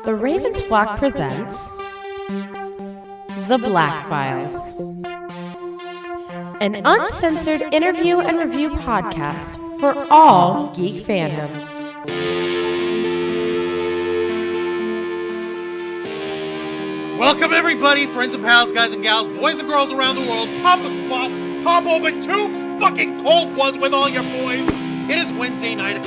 The Ravens Flock presents The Black Files, an uncensored interview and review podcast for all geek fandom. Welcome everybody, friends and pals, guys and gals, boys and girls around the world. Pop a squat, pop open two fucking cold ones with all your boys. It is Wednesday night,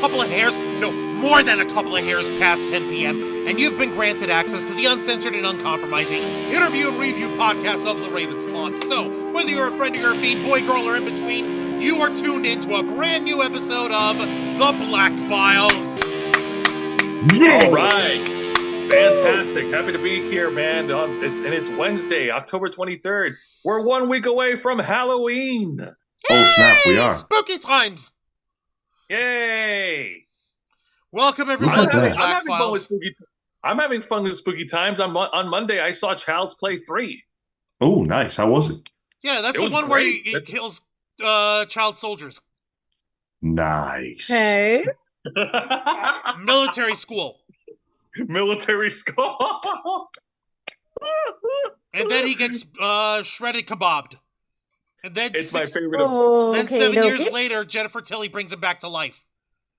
more than a couple of hairs past 10 p.m., and you've been granted access to the uncensored and uncompromising interview and review podcast of the Ravens Flock. So, whether you're a friend or you're a fiend, boy, girl, or in between, you are tuned into a brand new episode of The Black Files. All right. Fantastic. Happy to be here, man. It's Wednesday, October 23rd. We're 1 week away from Halloween. Oh, snap, we are. Spooky times. Yay. Welcome, everyone, to The Black Files. I'm having fun with spooky times. On Monday, I saw Child's Play 3. Oh, nice. How was it? Yeah, that's the one where he kills child soldiers. Nice. Hey. Military school. Military school. And then he gets shredded kebabbed. And then it's my favorite. Then 7 years later, Jennifer Tilly brings him back to life.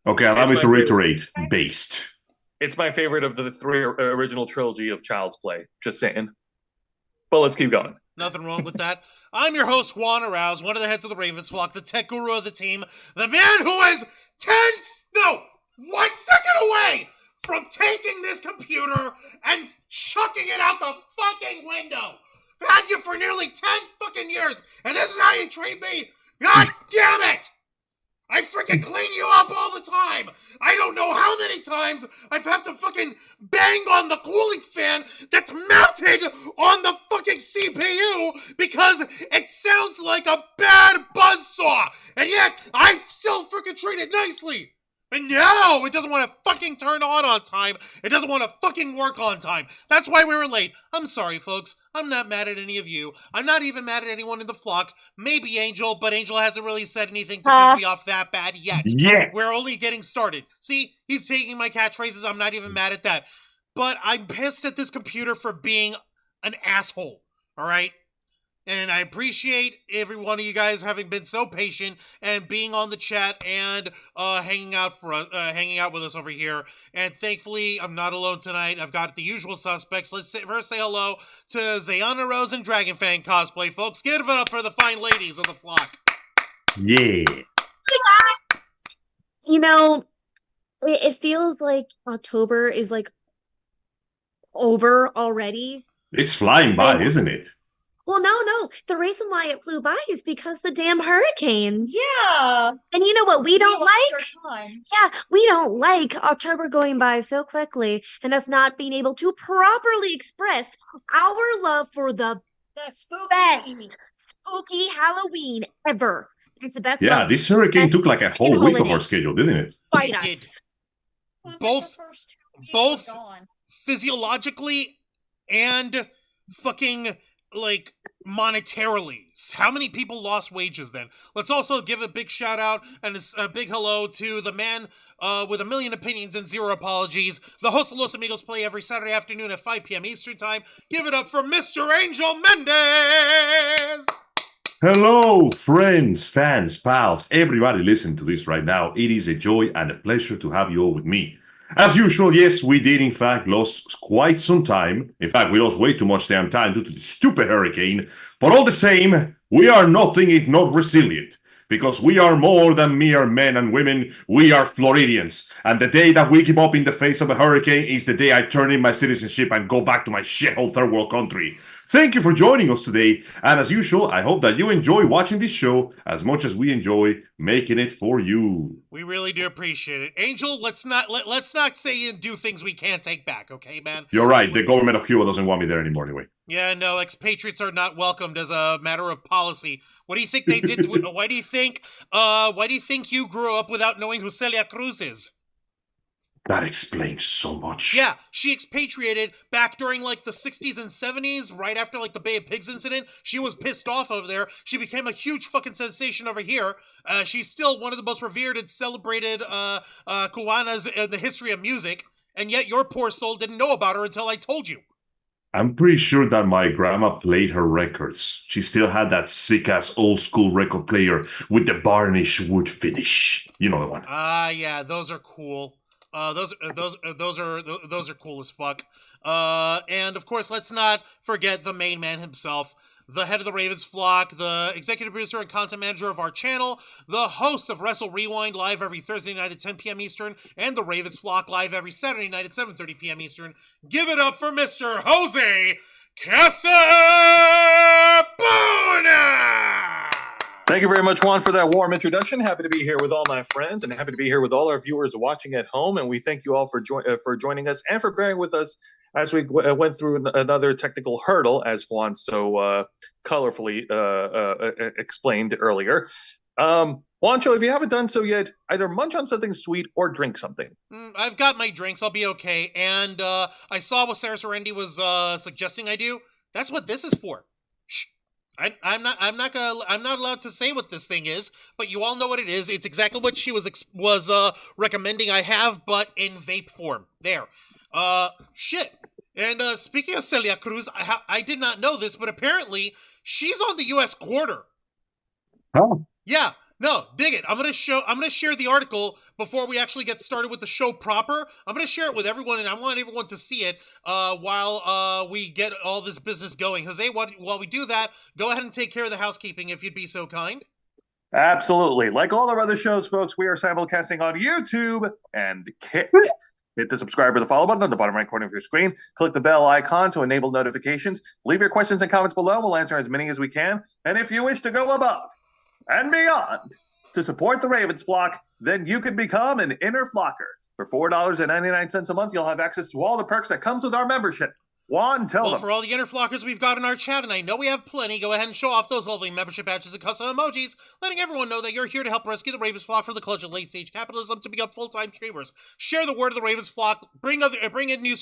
Okay, allow me to reiterate. Based. It's my favorite of the three original trilogy of Child's Play. Just saying. But let's keep going. Nothing wrong with that. I'm your host, Juan Arouse, one of the heads of the Ravens Flock, the tech guru of the team, the man who is 1 second away from taking this computer and chucking it out the fucking window. I've had you for nearly 10 fucking years, and this is how you treat me? God damn it! I freaking clean you up all the time. I don't know how many times I've had to fucking bang on the cooling fan that's mounted on the fucking CPU because it sounds like a bad buzzsaw. And yet, I still freaking treat it nicely. And no, it doesn't want to fucking turn on time. It doesn't want to fucking work on time. That's why we were late. I'm sorry, folks. I'm not mad at any of you. I'm not even mad at anyone in the flock. Maybe Angel, but Angel hasn't really said anything to piss me off that bad yet. Yes. We're only getting started. See, he's taking my catchphrases. I'm not even mad at that. But I'm pissed at this computer for being an asshole. All right? And I appreciate every one of you guys having been so patient and being on the chat and hanging out with us over here. And thankfully, I'm not alone tonight. I've got the usual suspects. Let's first say hello to Zayana Rose and Dragonfang Cosplay, folks. Give it up for the fine ladies of the flock. Yeah. You know, it feels like October is like over already. It's flying by, isn't it? Well, no. The reason why it flew by is because the damn hurricanes. Yeah. And you know what we don't like? Yeah, we don't like October going by so quickly and us not being able to properly express our love for the best spooky Halloween ever. It's the best. Yeah, this hurricane took like a whole week of our schedule, didn't it? Fight us. Both physiologically and fucking like monetarily. How many people lost wages then? Let's also give a big shout out and a big hello to the man with a million opinions and zero apologies, the host of Los Amigos Play every Saturday afternoon at 5 p.m. Eastern Time. Give it up for Mr. Angel Mendez! Hello, friends, fans, pals, everybody listen to this right now. It is a joy and a pleasure to have you all with me. As usual, yes, we did in fact lose quite some time. In fact, we lost way too much damn time due to the stupid hurricane. But all the same, we are nothing if not resilient. Because we are more than mere men and women, we are Floridians. And the day that we give up in the face of a hurricane is the day I turn in my citizenship and go back to my shithole third world country. Thank you for joining us today, and as usual, I hope that you enjoy watching this show as much as we enjoy making it for you. We really do appreciate it. Angel, let's not say and do things we can't take back, okay, man? You're right, the government of Cuba doesn't want me there anymore anyway. Yeah, no, expatriates are not welcomed as a matter of policy. What do you think they did? Why do you think you grew up without knowing who Celia Cruz is? That explains so much. Yeah, she expatriated back during like the 60s and 70s, right after like the Bay of Pigs incident. She was pissed off over there. She became a huge fucking sensation over here. She's still one of the most revered and celebrated Cubanas in the history of music. and yet your poor soul didn't know about her until I told you. I'm pretty sure that my grandma played her records. She still had that sick-ass old-school record player with the varnish wood finish. You know the one. Yeah, those are cool. Those are cool as fuck. And of course, let's not forget the main man himself, the head of the Ravens flock, the executive producer and content manager of our channel, the host of Wrestle Rewind live every Thursday night at 10 p.m. Eastern, and the Ravens flock live every Saturday night at 7:30 p.m. Eastern. Give it up for Mr. Jose Casabona! Thank you very much, Juan, for that warm introduction. Happy to be here with all my friends and happy to be here with all our viewers watching at home. And we thank you all for joining us and for bearing with us as we went through another technical hurdle, as Juan so colorfully explained earlier. Juancho, if you haven't done so yet, either munch on something sweet or drink something. I've got my drinks. I'll be okay. And I saw what Sarah Serendi was suggesting I do. That's what this is for. Shh. I'm not allowed to say what this thing is, but you all know what it is. It's exactly what she was recommending I have, but in vape form. There. Shit. And speaking of Celia Cruz, I did not know this, but apparently she's on the U.S. quarter. Oh. Yeah. No, dig it. I'm gonna share the article before we actually get started with the show proper. I'm gonna share it with everyone, and I want everyone to see it while we get all this business going. Jose, while we do that, go ahead and take care of the housekeeping, if you'd be so kind. Absolutely. Like all our other shows, folks, we are simulcasting on YouTube and Kick. Hit the subscribe or the follow button on the bottom right corner of your screen. Click the bell icon to enable notifications. Leave your questions and comments below. We'll answer as many as we can. And if you wish to go above and beyond to support the Ravens flock, then you can become an inner flocker. For $4.99 a month, you'll have access to all the perks that comes with our membership. Juan, tell them. For all the inner flockers we've got in our chat, and I know we have plenty, go ahead and show off those lovely membership badges and custom emojis, letting everyone know that you're here to help rescue the Ravens flock from the clutch of late-stage capitalism to become full-time streamers. Share the word of the Ravens flock, bring in new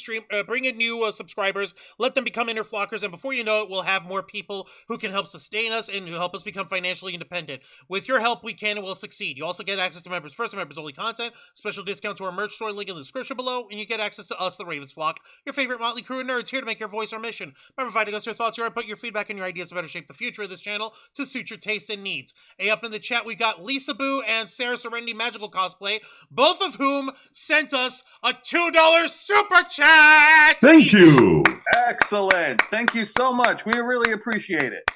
subscribers, let them become inner flockers, and before you know it, we'll have more people who can help sustain us and who help us become financially independent. With your help, we can and will succeed. You also get access to members only content, special discount to our merch store, link in the description below, and you get access to us, the Ravens flock, your favorite motley crew of nerds here to make your voice our mission by providing us your thoughts, your input, your feedback, and your ideas to better shape the future of this channel to suit your tastes and needs. Up in the chat, we've got Lisa Boo and Sarah Serendi Magical Cosplay, both of whom sent us a $2 super chat! Thank you! Excellent. Thank you so much. We really appreciate it.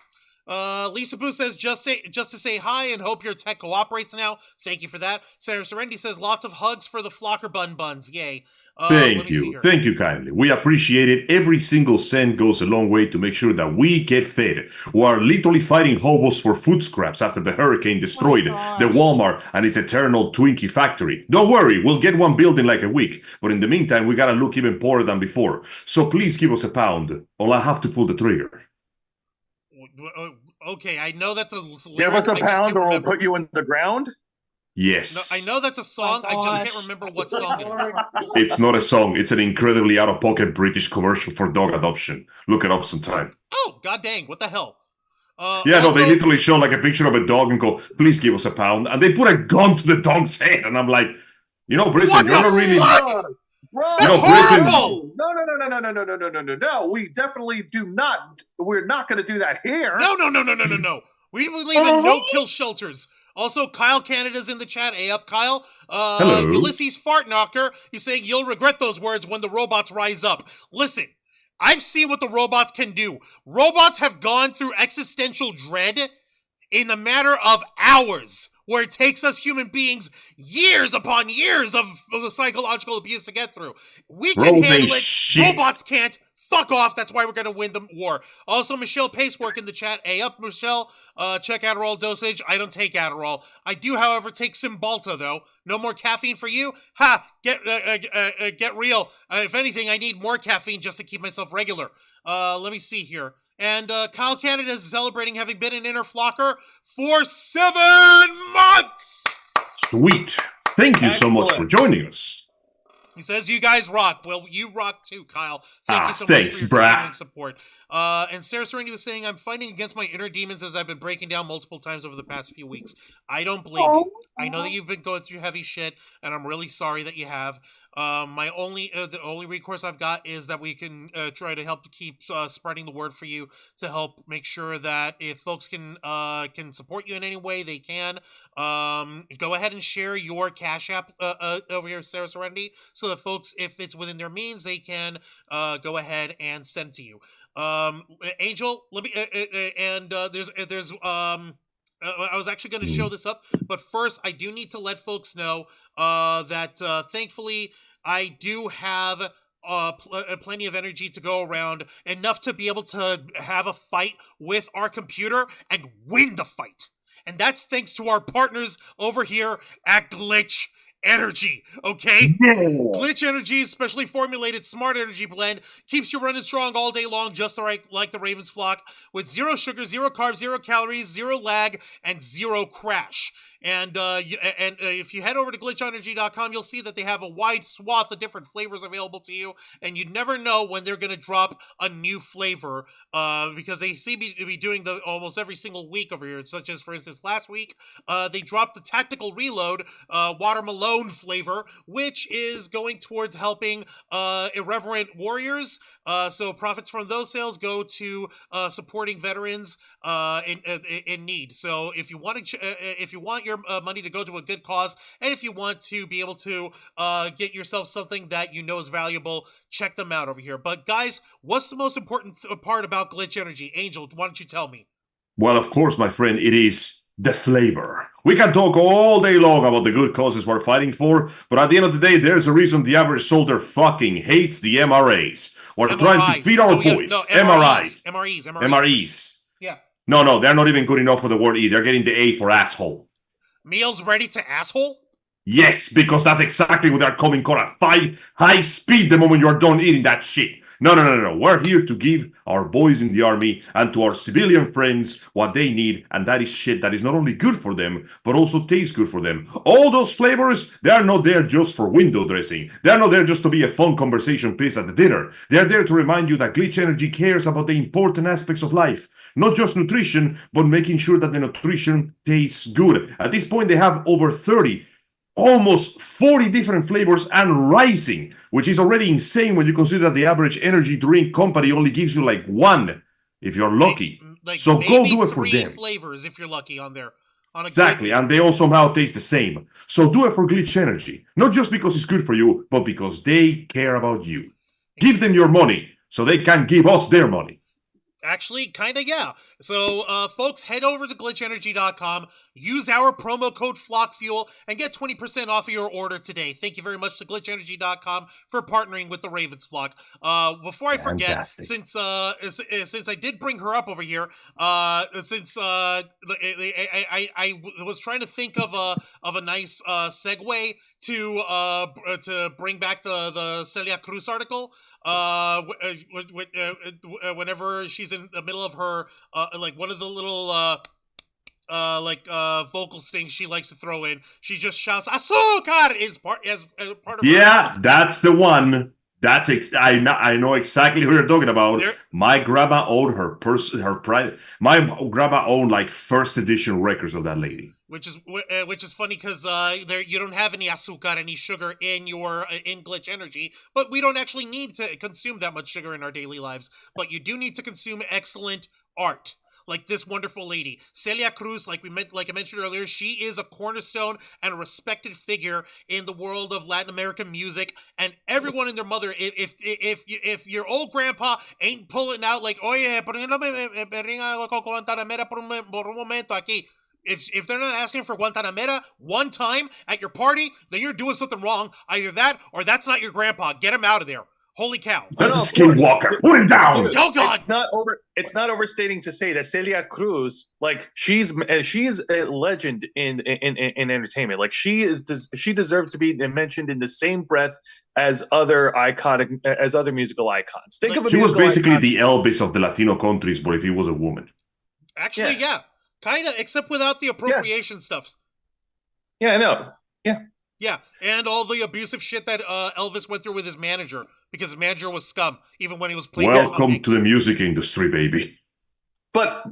Lisa Boo says, just to say hi and hope your tech cooperates now. Thank you for that. Sarah Serendi says, lots of hugs for the flocker buns. Yay. Thank you. Thank you kindly. We appreciate it. Every single cent goes a long way to make sure that we get fed. We are literally fighting hobos for food scraps after the hurricane destroyed the Walmart and its eternal Twinkie factory. Don't worry, we'll get one built in like a week. But in the meantime, we gotta look even poorer than before. So please give us a pound, or I'll have to pull the trigger. Okay, I know that's a... Give us a pound or we'll put you in the ground? Yes. No, I know that's a song. I just can't remember what song it is. It's not a song. It's an incredibly out-of-pocket British commercial for dog adoption. Look it up sometime. Oh, god dang. What the hell? Yeah, no, they literally show like a picture of a dog and go, please give us a pound. And they put a gun to the dog's head. And I'm like, Britain, you're not really... Bro, that's horrible! No, we definitely do not. We're not going to do that here. No. We believe in no-kill shelters. Also, Kyle Canada's in the chat. Hey up, Kyle. Hello. Ulysses Fartknocker, he's saying, you'll regret those words when the robots rise up. Listen, I've seen what the robots can do. Robots have gone through existential dread in the matter of hours, where it takes us human beings years upon years of the psychological abuse to get through. We can handle it. Shit. Robots can't. Fuck off. That's why we're going to win the war. Also, Michelle Pacework in the chat. Hey up, Michelle. Check Adderall dosage. I don't take Adderall. I do, however, take Cymbalta, though. No more caffeine for you? Ha! Get real. If anything, I need more caffeine just to keep myself regular. Let me see here. And Kyle Canada is celebrating having been an inner flocker for 7 months! Sweet. Thank you so much for joining us. He says, you guys rock. Well, you rock too, Kyle. Thank you so thanks, much for your brah. continuing support. And Sarah Serendi was saying, I'm fighting against my inner demons as I've been breaking down multiple times over the past few weeks. I don't blame you. I know that you've been going through heavy shit, and I'm really sorry that you have. My only the only recourse I've got is that we can try to help to keep spreading the word for you to help make sure that if folks can support you in any way they can, go ahead and share your Cash App over here, Sarah Serenity, so that folks, if it's within their means, they can go ahead and send to you. Angel, let me there's I was actually going to show this up, but first I do need to let folks know that thankfully I do have plenty of energy to go around, enough to be able to have a fight with our computer and win the fight. And that's thanks to our partners over here at Glitch Energy, okay? Glitch Energy's specially formulated smart energy blend keeps you running strong all day long, just like the Ravens flock, with 0 sugar, 0 carbs, 0 calories, 0 lag, and 0 crash. And if you head over to glitchenergy.com, you'll see that they have a wide swath of different flavors available to you, and you never know when they're going to drop a new flavor, because they seem to be doing them almost every single week over here, such as, for instance, last week, they dropped the Tactical Reload Watermelon flavor, which is going towards helping irreverent warriors. So profits from those sales go to supporting veterans in need. So if you want your money to go to a good cause, and if you want to be able to get yourself something that you know is valuable, check them out over here. But guys, what's the most important part about Glitch Energy? Angel, why don't you tell me? Well, of course, my friend, it is the flavor. We can talk all day long about the good causes we're fighting for, but at the end of the day, there's a reason the average soldier fucking hates the MRAs. We're trying to feed our boys. MREs. Yeah. No, they're not even good enough for the word E. They're getting the A for asshole. Meals ready to asshole? Yes, because that's exactly what they're coming caught at high speed the moment you're done eating that shit. No. We're here to give our boys in the army and to our civilian friends what they need, and that is shit that is not only good for them, but also tastes good for them. All those flavors, they're not there just for window dressing. They're not there just to be a fun conversation piece at the dinner. They're there to remind you that Glitch Energy cares about the important aspects of life. Not just nutrition, but making sure that the nutrition tastes good. At this point, they have over 30, almost 40 different flavors and rising, which is already insane when you consider that the average energy drink company only gives you like one, if you're lucky. So go do it for them. 3 flavors if you're lucky on there. Exactly, and they all somehow taste the same. So do it for Glitch Energy. Not just because it's good for you, but because they care about you. Give them your money so they can give us their money. Actually, kind of, yeah. So, folks, head over to glitchenergy.com, use our promo code FlockFuel, and get 20% off of your order today. Thank you very much to glitchenergy.com for partnering with the Ravens flock. Before I forget, since I did bring her up over here, I was trying to think of a nice segue to bring back the Celia Cruz article. Whenever she's in the middle of her like one of the little vocal stings she likes to throw in, she just shouts "Azúcar" as part of her. That's the one. I know exactly who you're talking about. My grandma owned my grandma owned like first edition records of that lady. Which is funny because you don't have any azúcar, any sugar in Glitch Energy, but we don't actually need to consume that much sugar in our daily lives. But you do need to consume excellent art, like this wonderful lady, Celia Cruz. Like I mentioned earlier, she is a cornerstone and a respected figure in the world of Latin American music, and everyone and their mother. If your old grandpa ain't pulling out like, oye, por qué no me ringa con Guantanamera por un momento aquí. If they're not asking for Guantanamera one time at your party, then you're doing something wrong. Either that or that's not your grandpa. Get him out of there. Holy cow. That's a skinwalker. Put him down. Oh, God. It's not overstating to say that Celia Cruz, like, she's a legend in entertainment. Like, she deserves to be mentioned in the same breath as other musical icons. She was basically the Elvis of the Latino countries, but if he was a woman. Actually, yeah. Kind of, except without the appropriation stuff. Yeah, I know. Yeah. Yeah, and all the abusive shit that Elvis went through with his manager, because his manager was scum, even when he was playing. Welcome to the music industry, baby. But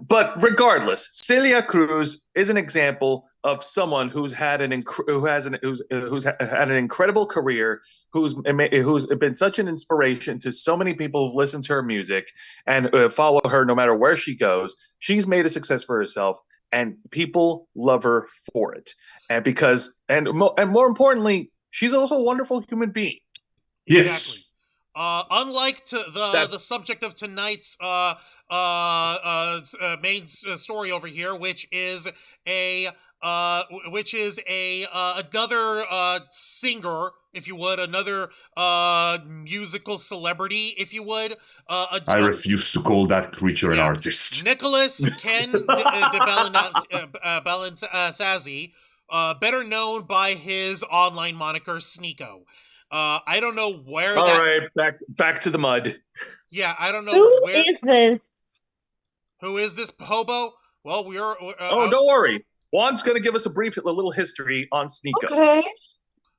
regardless, Celia Cruz is an example of someone who's had an incredible career, who's been such an inspiration to so many people who've listened to her music and follow her no matter where she goes. She's made a success for herself, and people love her for it. And more importantly, she's also a wonderful human being. Yes. Exactly. Unlike the subject of tonight's main story over here, which is another singer, if you would, another musical celebrity, if you would. I refuse to call that creature an artist. Nicholas Ken de Balanthazi, better known by his online moniker Sneako. I don't know where. All right, back to the mud. Yeah, I don't know. Who is this? Who is this hobo? Well, we're don't worry. Juan's going to give us a little history on Sneako. Okay.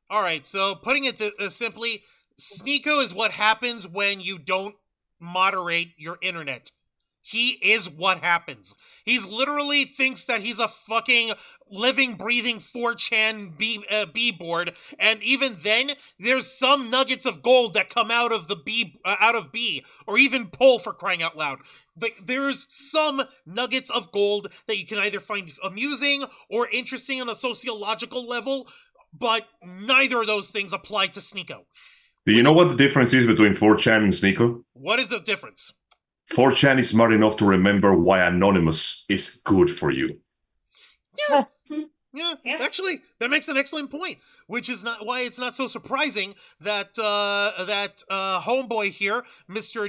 All right. So, putting it simply, Sneako is what happens when you don't moderate your internet. He is what happens. He's literally thinks that he's a fucking living, breathing 4chan B board, and even then, there's some nuggets of gold that come out of the B, or even pull, for crying out loud. There's some nuggets of gold that you can either find amusing or interesting on a sociological level, but neither of those things apply to Sneako. Do you know what the difference is between 4chan and Sneako? What is the difference? 4chan is smart enough to remember why Anonymous is good for you. Yeah, actually, that makes an excellent point, which is not why it's not so surprising that homeboy here, Mr.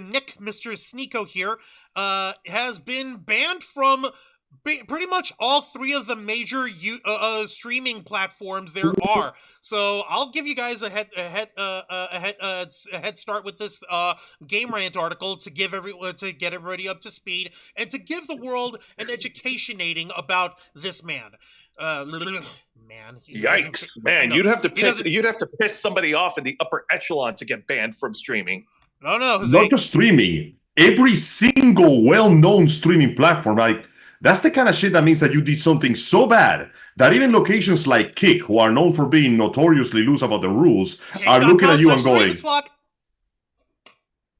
Sneako here, has been banned from pretty much all three of the major streaming platforms there are. So I'll give you guys a head start with this Game Rant article to get everybody up to speed and to give the world an educationating about this man. Man, yikes, man! You'd have to piss somebody off in the upper echelon to get banned from streaming. No, Jose. Not just streaming. Every single well-known streaming platform, like. That's the kind of shit that means that you did something so bad that even locations like Kick, who are known for being notoriously loose about the rules, are looking at you and going,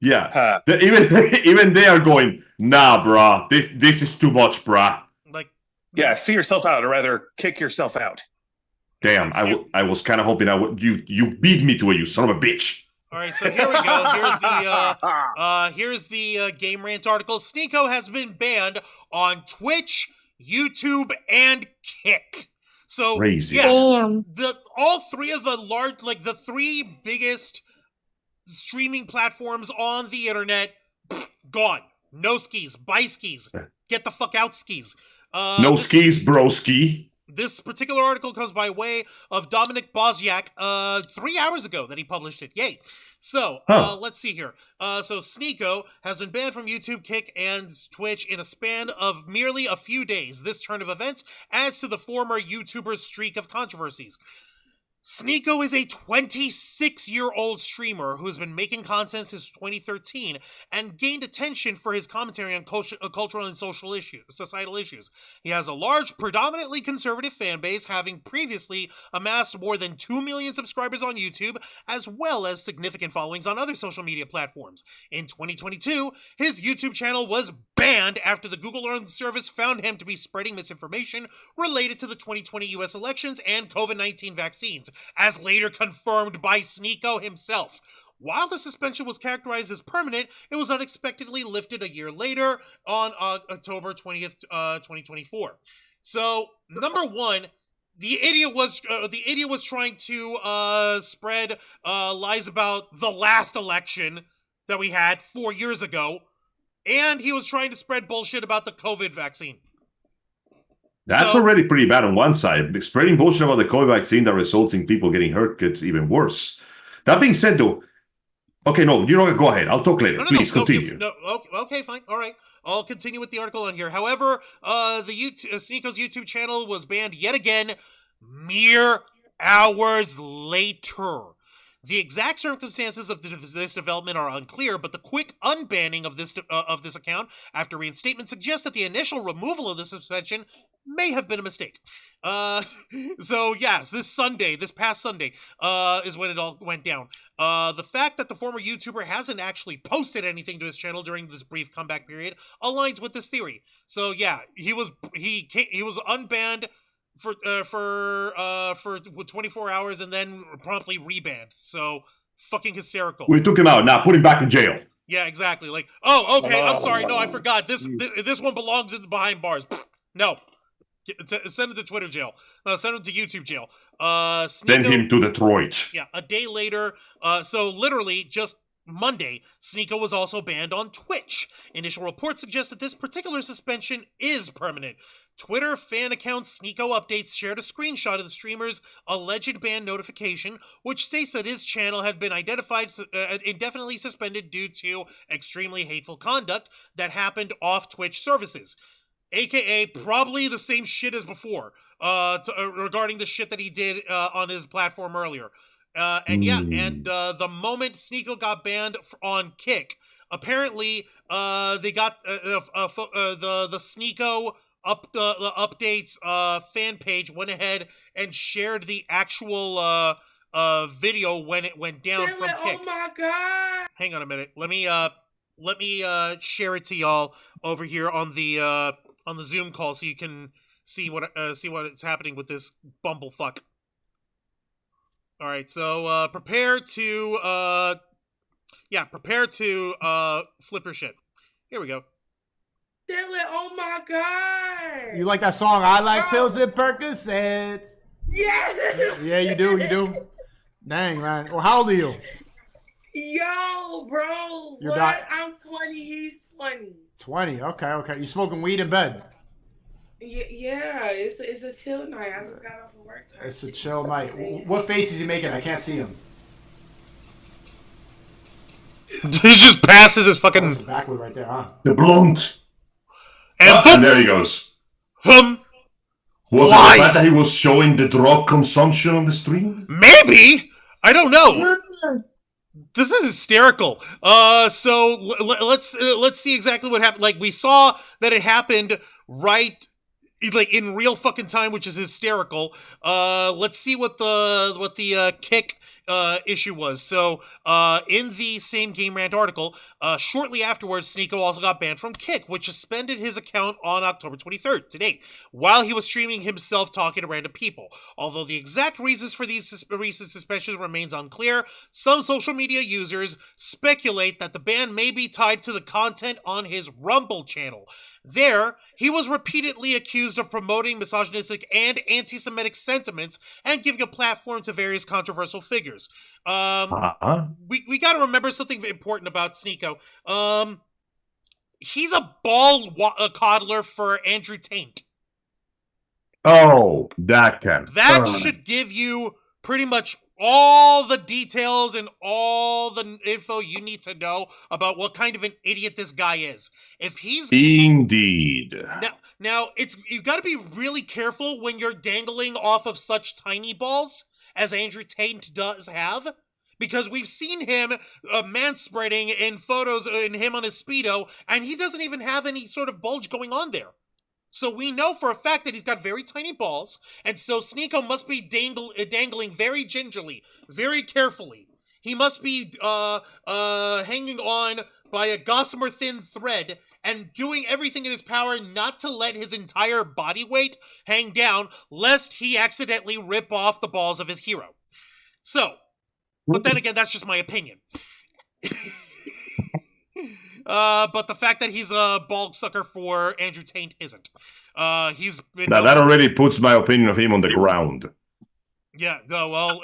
yeah, even they are going, nah, brah, this is too much, brah. Yeah, see yourself out, or rather, kick yourself out. Damn, I was kind of hoping you beat me to it, you son of a bitch. All right, so here we go. Here's the Game Rant article. Sneako has been banned on Twitch, YouTube, and Kick. So crazy. Yeah, damn. All three of the three biggest streaming platforms on the internet, gone. No skis, buy skis, get the fuck out skis. No skis, broski. This particular article comes by way of Dominic Bozyak 3 hours ago that he published it. Yay. So, let's see here. So Sneako has been banned from YouTube, Kick, and Twitch in a span of merely a few days. This turn of events adds to the former YouTuber's streak of controversies. Sneako is a 26-year-old streamer who has been making content since 2013 and gained attention for his commentary on cultural and societal issues. He has a large, predominantly conservative fan base, having previously amassed more than 2 million subscribers on YouTube, as well as significant followings on other social media platforms. In 2022, his YouTube channel was banned after the Google-owned service found him to be spreading misinformation related to the 2020 US elections and COVID-19 vaccines, as later confirmed by Sneako himself. While the suspension was characterized as permanent, it was unexpectedly lifted a year later on October 20th, 2024. So, number one, the idiot was trying to spread lies about the last election that we had 4 years ago, and he was trying to spread bullshit about the COVID vaccine. That's already pretty bad on one side. Spreading bullshit about the COVID vaccine that results in people getting hurt gets even worse. That being said, though, okay, no, you know what? Go ahead. I'll talk later. Please continue. Okay, fine. All right. I'll continue with the article on here. However, Sneako's YouTube channel was banned yet again mere hours later. The exact circumstances of this development are unclear, but the quick unbanning of this account after reinstatement suggests that the initial removal of the suspension may have been a mistake. So yes, this past Sunday, is when it all went down. The fact that the former YouTuber hasn't actually posted anything to his channel during this brief comeback period aligns with this theory. So yeah, he was unbanned for 24 hours and then promptly rebanned. So fucking hysterical. We took him out. Now put him back in jail. Yeah, exactly. Like, oh, okay. I'm sorry. No, I forgot. This one belongs in behind bars. No, send him to Twitter jail. Send him to YouTube jail. Send him to Detroit. Yeah, a day later. So literally just Monday, Sneako was also banned on Twitch. Initial reports suggest that this particular suspension is permanent. Twitter fan account Sneako Updates shared a screenshot of the streamer's alleged ban notification, which states that his channel had been identified indefinitely suspended due to extremely hateful conduct that happened off Twitch services. AKA probably the same shit as before, regarding the shit that he did on his platform earlier. The moment Sneako got banned on Kick, apparently they got the Sneako updates fan page went ahead and shared the actual video when it went down from Kick. Oh my god! Hang on a minute. Let me share it to y'all over here on the Zoom call so you can see what is happening with this bumblefuck. All right, so prepare to flip your shit. Here we go. Dylan, oh my god! You like that song? I like pills and Percocets. Yeah. Yeah, you do. Dang, man. Well, how old are you? Yo, bro. You're what? not- I'm 20. He's 20. 20. Okay. You smoking weed in bed? Yeah. It's a chill night. I just got off of work. So It's a chill night. What face is he making? I can't see him. He just passes his fucking That's backward right there, huh? The blunt. and there he goes. boom. Was Live. it the fact that he was showing the drug consumption on the stream? Maybe, I don't know. This is hysterical. So let's see exactly what happened. Like, we saw that it happened right, like, in real fucking time, which is hysterical. Let's see what the Kick issue was. So in the same Game Rant article, shortly afterwards, Sneako also got banned from Kick, which suspended his account on October 23rd, today, while he was streaming himself talking to random people. Although the exact reasons for these recent suspensions remains unclear, some social media users speculate that the ban may be tied to the content on his Rumble channel. There, he was repeatedly accused of promoting misogynistic and anti-Semitic sentiments and giving a platform to various controversial figures. We got to remember something important about Sneako. He's a ball coddler for Andrew Tate. Oh, that can. That should give you pretty much all the details and all the info you need to know about what kind of an idiot this guy is. If he's Indeed. now you got to be really careful when you're dangling off of such tiny balls as Andrew Tate does have, because we've seen him manspreading in photos in him on his Speedo, and he doesn't even have any sort of bulge going on there. So we know for a fact that he's got very tiny balls, and so Sneako must be dangling very gingerly, very carefully. He must be hanging on by a gossamer thin thread and doing everything in his power not to let his entire body weight hang down, lest he accidentally rip off the balls of his hero. So, but then again, that's just my opinion. But the fact that he's a ball sucker for Andrew Tate isn't. He's been Now, that already puts my opinion of him on the ground. Yeah, no, well,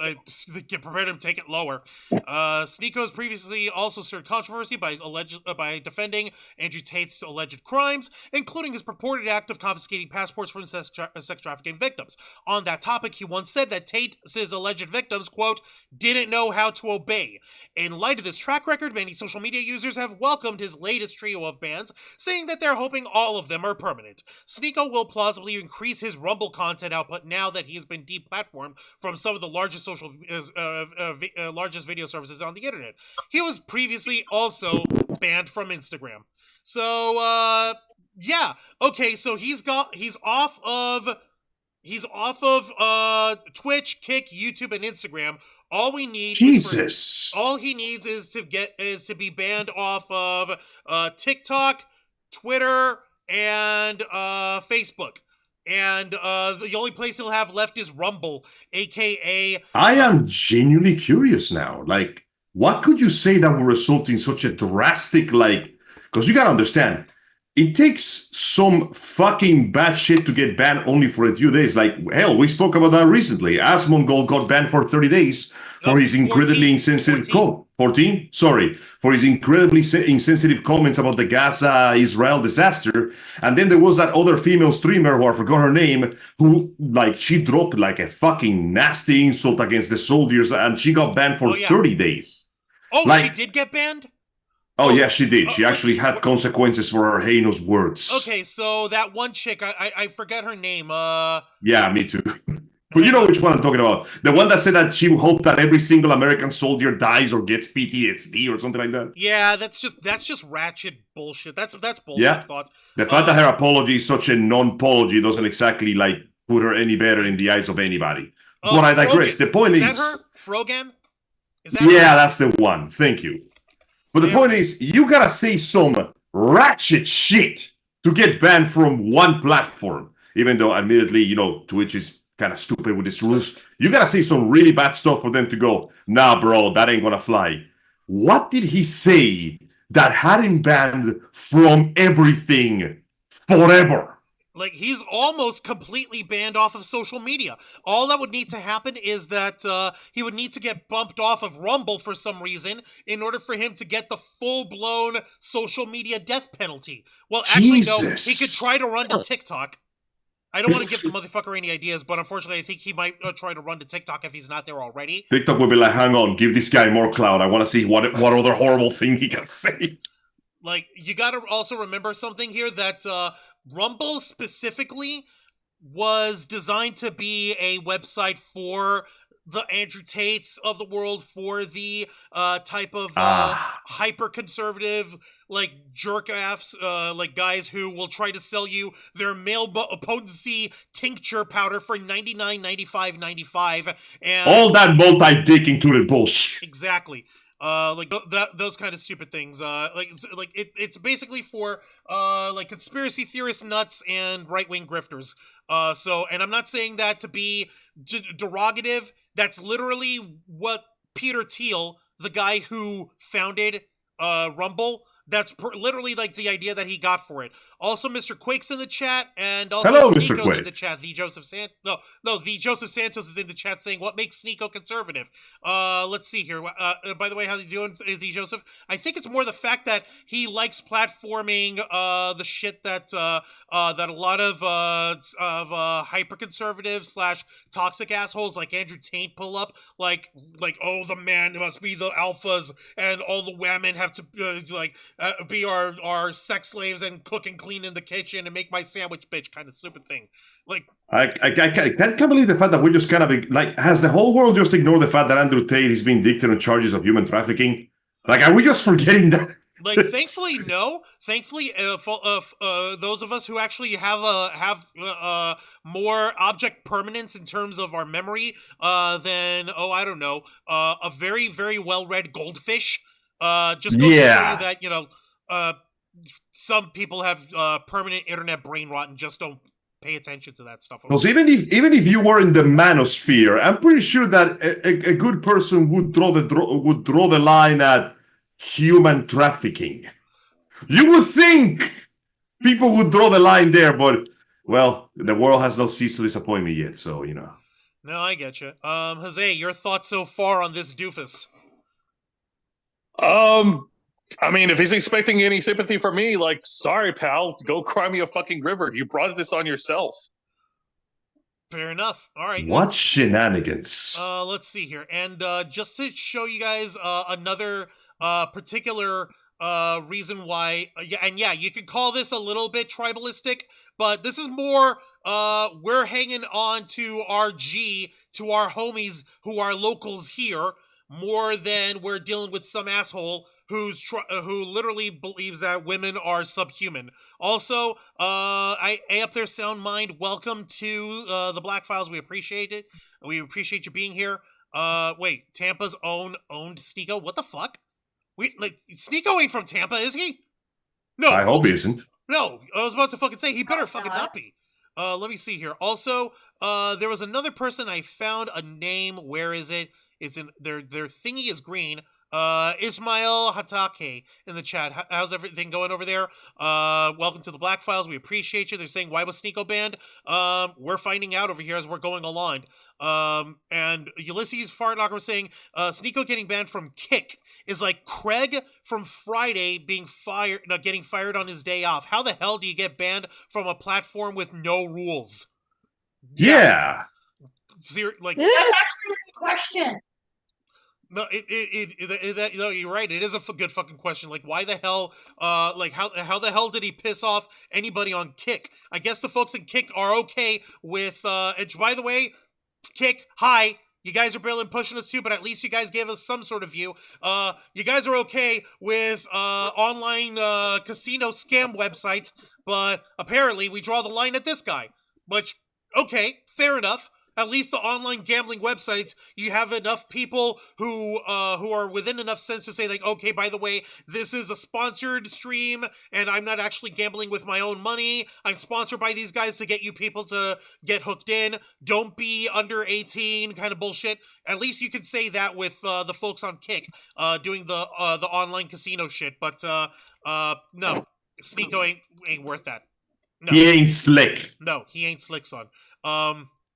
get prepared to take it lower. Sneako has previously also stirred controversy by defending Andrew Tate's alleged crimes, including his purported act of confiscating passports from sex trafficking victims. On that topic, he once said that Tate's alleged victims, quote, didn't know how to obey. In light of this track record, many social media users have welcomed his latest trio of bans, saying that they're hoping all of them are permanent. Sneako will plausibly increase his Rumble content output now that he has been deplatformed from some of the largest largest video services on the internet. He was previously also banned from Instagram. So yeah, okay, so he's off of Twitch, Kick, YouTube, and Instagram. All we need all he needs is to be banned off of TikTok, Twitter, and Facebook. And the only place he'll have left is Rumble, aka I am genuinely curious now. Like, what could you say that will result in such a drastic, like, because you gotta understand, it takes some fucking bad shit to get banned only for a few days. Like, hell, we spoke about that recently. Asmongold got banned for 30 days for his incredibly insensitive comment. 14? Sorry. For his incredibly insensitive comments about the Gaza-Israel disaster. And then there was that other female streamer, who I forgot her name, who, like, she dropped, like, a fucking nasty insult against the soldiers, and she got banned for 30 days. Oh, like, she did get banned? Oh, yeah, she did. She actually had consequences for her heinous words. Okay, so that one chick, I forget her name. Yeah, me too. But you know which one I'm talking about. The one that said that she hoped that every single American soldier dies or gets PTSD or something like that. Yeah, that's just ratchet bullshit. That's bullshit thoughts. The fact that her apology is such a non-apology doesn't exactly, like, put her any better in the eyes of anybody. But I digress. The point is... Is that her? Frogan? Is that her? That's the one. Thank you. But the point is, you gotta say some ratchet shit to get banned from one platform. Even though, admittedly, you know, Twitch is kind of stupid with its rules. You gotta say some really bad stuff for them to go, nah, bro, that ain't gonna fly. What did he say that had him banned from everything forever? Like, he's almost completely banned off of social media. All that would need to happen is that he would need to get bumped off of Rumble for some reason in order for him to get the full-blown social media death penalty. Well, actually, no, he could try to run to TikTok. I don't want to give the motherfucker any ideas, but unfortunately, I think he might try to run to TikTok if he's not there already. TikTok will be like, hang on, give this guy more clout. I want to see what other horrible thing he can say. Like, you gotta also remember something here, that Rumble specifically was designed to be a website for the Andrew Tates of the world, for the type of hyper-conservative, like, jerk-offs, like, guys who will try to sell you their male potency tincture powder for $99.95, and all that multi-dick included bullshit. Exactly. Those kind of stupid things. It's basically for like conspiracy theorist nuts and right-wing grifters. And I'm not saying that to be derogative. That's literally what Peter Thiel, the guy who founded Rumble, that's literally like the idea that he got for it. Also, Mr. Quake's in the chat, and also hello, Sneako's Mr. Quake. In the chat. The Joseph Santos is in the chat saying, "What makes Sneako conservative?" Let's see here. By the way, how's he doing, the Joseph? I think it's more the fact that he likes platforming the shit that that a lot of hyper conservative / toxic assholes like Andrew Tate pull up, like oh, the man must be the alphas, and all the women have to be our sex slaves and cook and clean in the kitchen and make my sandwich, bitch, kind of stupid thing. Like, I can't believe the fact that we just kind of, like, has the whole world just ignored the fact that Andrew Tate is being indicted on charges of human trafficking? Like, are we just forgetting that? Like, thankfully, no. Thankfully, those of us who actually have more object permanence in terms of our memory than, I don't know, a very, very well-read goldfish. Just goes to show you that, some people have permanent internet brain rot and just don't pay attention to that stuff. Because even if you were in the manosphere, I'm pretty sure that a good person would draw the line at human trafficking. You would think people would draw the line there, but, well, the world has not ceased to disappoint me yet, so, you know. No, I get you. Jose, your thoughts so far on this doofus? I mean, if he's expecting any sympathy from me, like, sorry, pal, go cry me a fucking river. You brought this on yourself. Fair enough. All right. What shenanigans? Let's see here. And just to show you guys another particular reason why, you could call this a little bit tribalistic, but this is more we're hanging on to our G, to our homies who are locals here, more than we're dealing with some asshole who literally believes that women are subhuman. Also, I up there, Sound Mind. Welcome to the Black Files. We appreciate it. We appreciate you being here. Wait, Tampa's owned Sneako. What the fuck? Sneako ain't from Tampa, is he? No, I hope he isn't. No, I was about to fucking say he better fucking not be. Let me see here. Also, there was another person I found a name. Where is it? It's in their thingy is green. Ismail Hatake in the chat. How's everything going over there? Welcome to the Black Files. We appreciate you. They're saying, why was Sneako banned? We're finding out over here as we're going along. And Ulysses Fartlocker was saying, Sneako getting banned from Kick is like Craig from Friday getting fired on his day off. How the hell do you get banned from a platform with no rules? Yeah. That's actually a good question. No, no, you're right. It is a good fucking question. Like, why the hell? How the hell did he piss off anybody on Kick? I guess the folks in Kick are okay with. And by the way, Kick, hi. You guys are barely pushing us too, but at least you guys gave us some sort of view. You guys are okay with online casino scam websites, but apparently we draw the line at this guy. Which, okay, fair enough. At least the online gambling websites, you have enough people who are within enough sense to say, like, okay, by the way, this is a sponsored stream, and I'm not actually gambling with my own money. I'm sponsored by these guys to get you people to get hooked in. Don't be under 18, kind of bullshit. At least you can say that with the folks on Kick doing the online casino shit. But no, Sneako ain't worth that. No. He ain't slick. No, he ain't slick, son.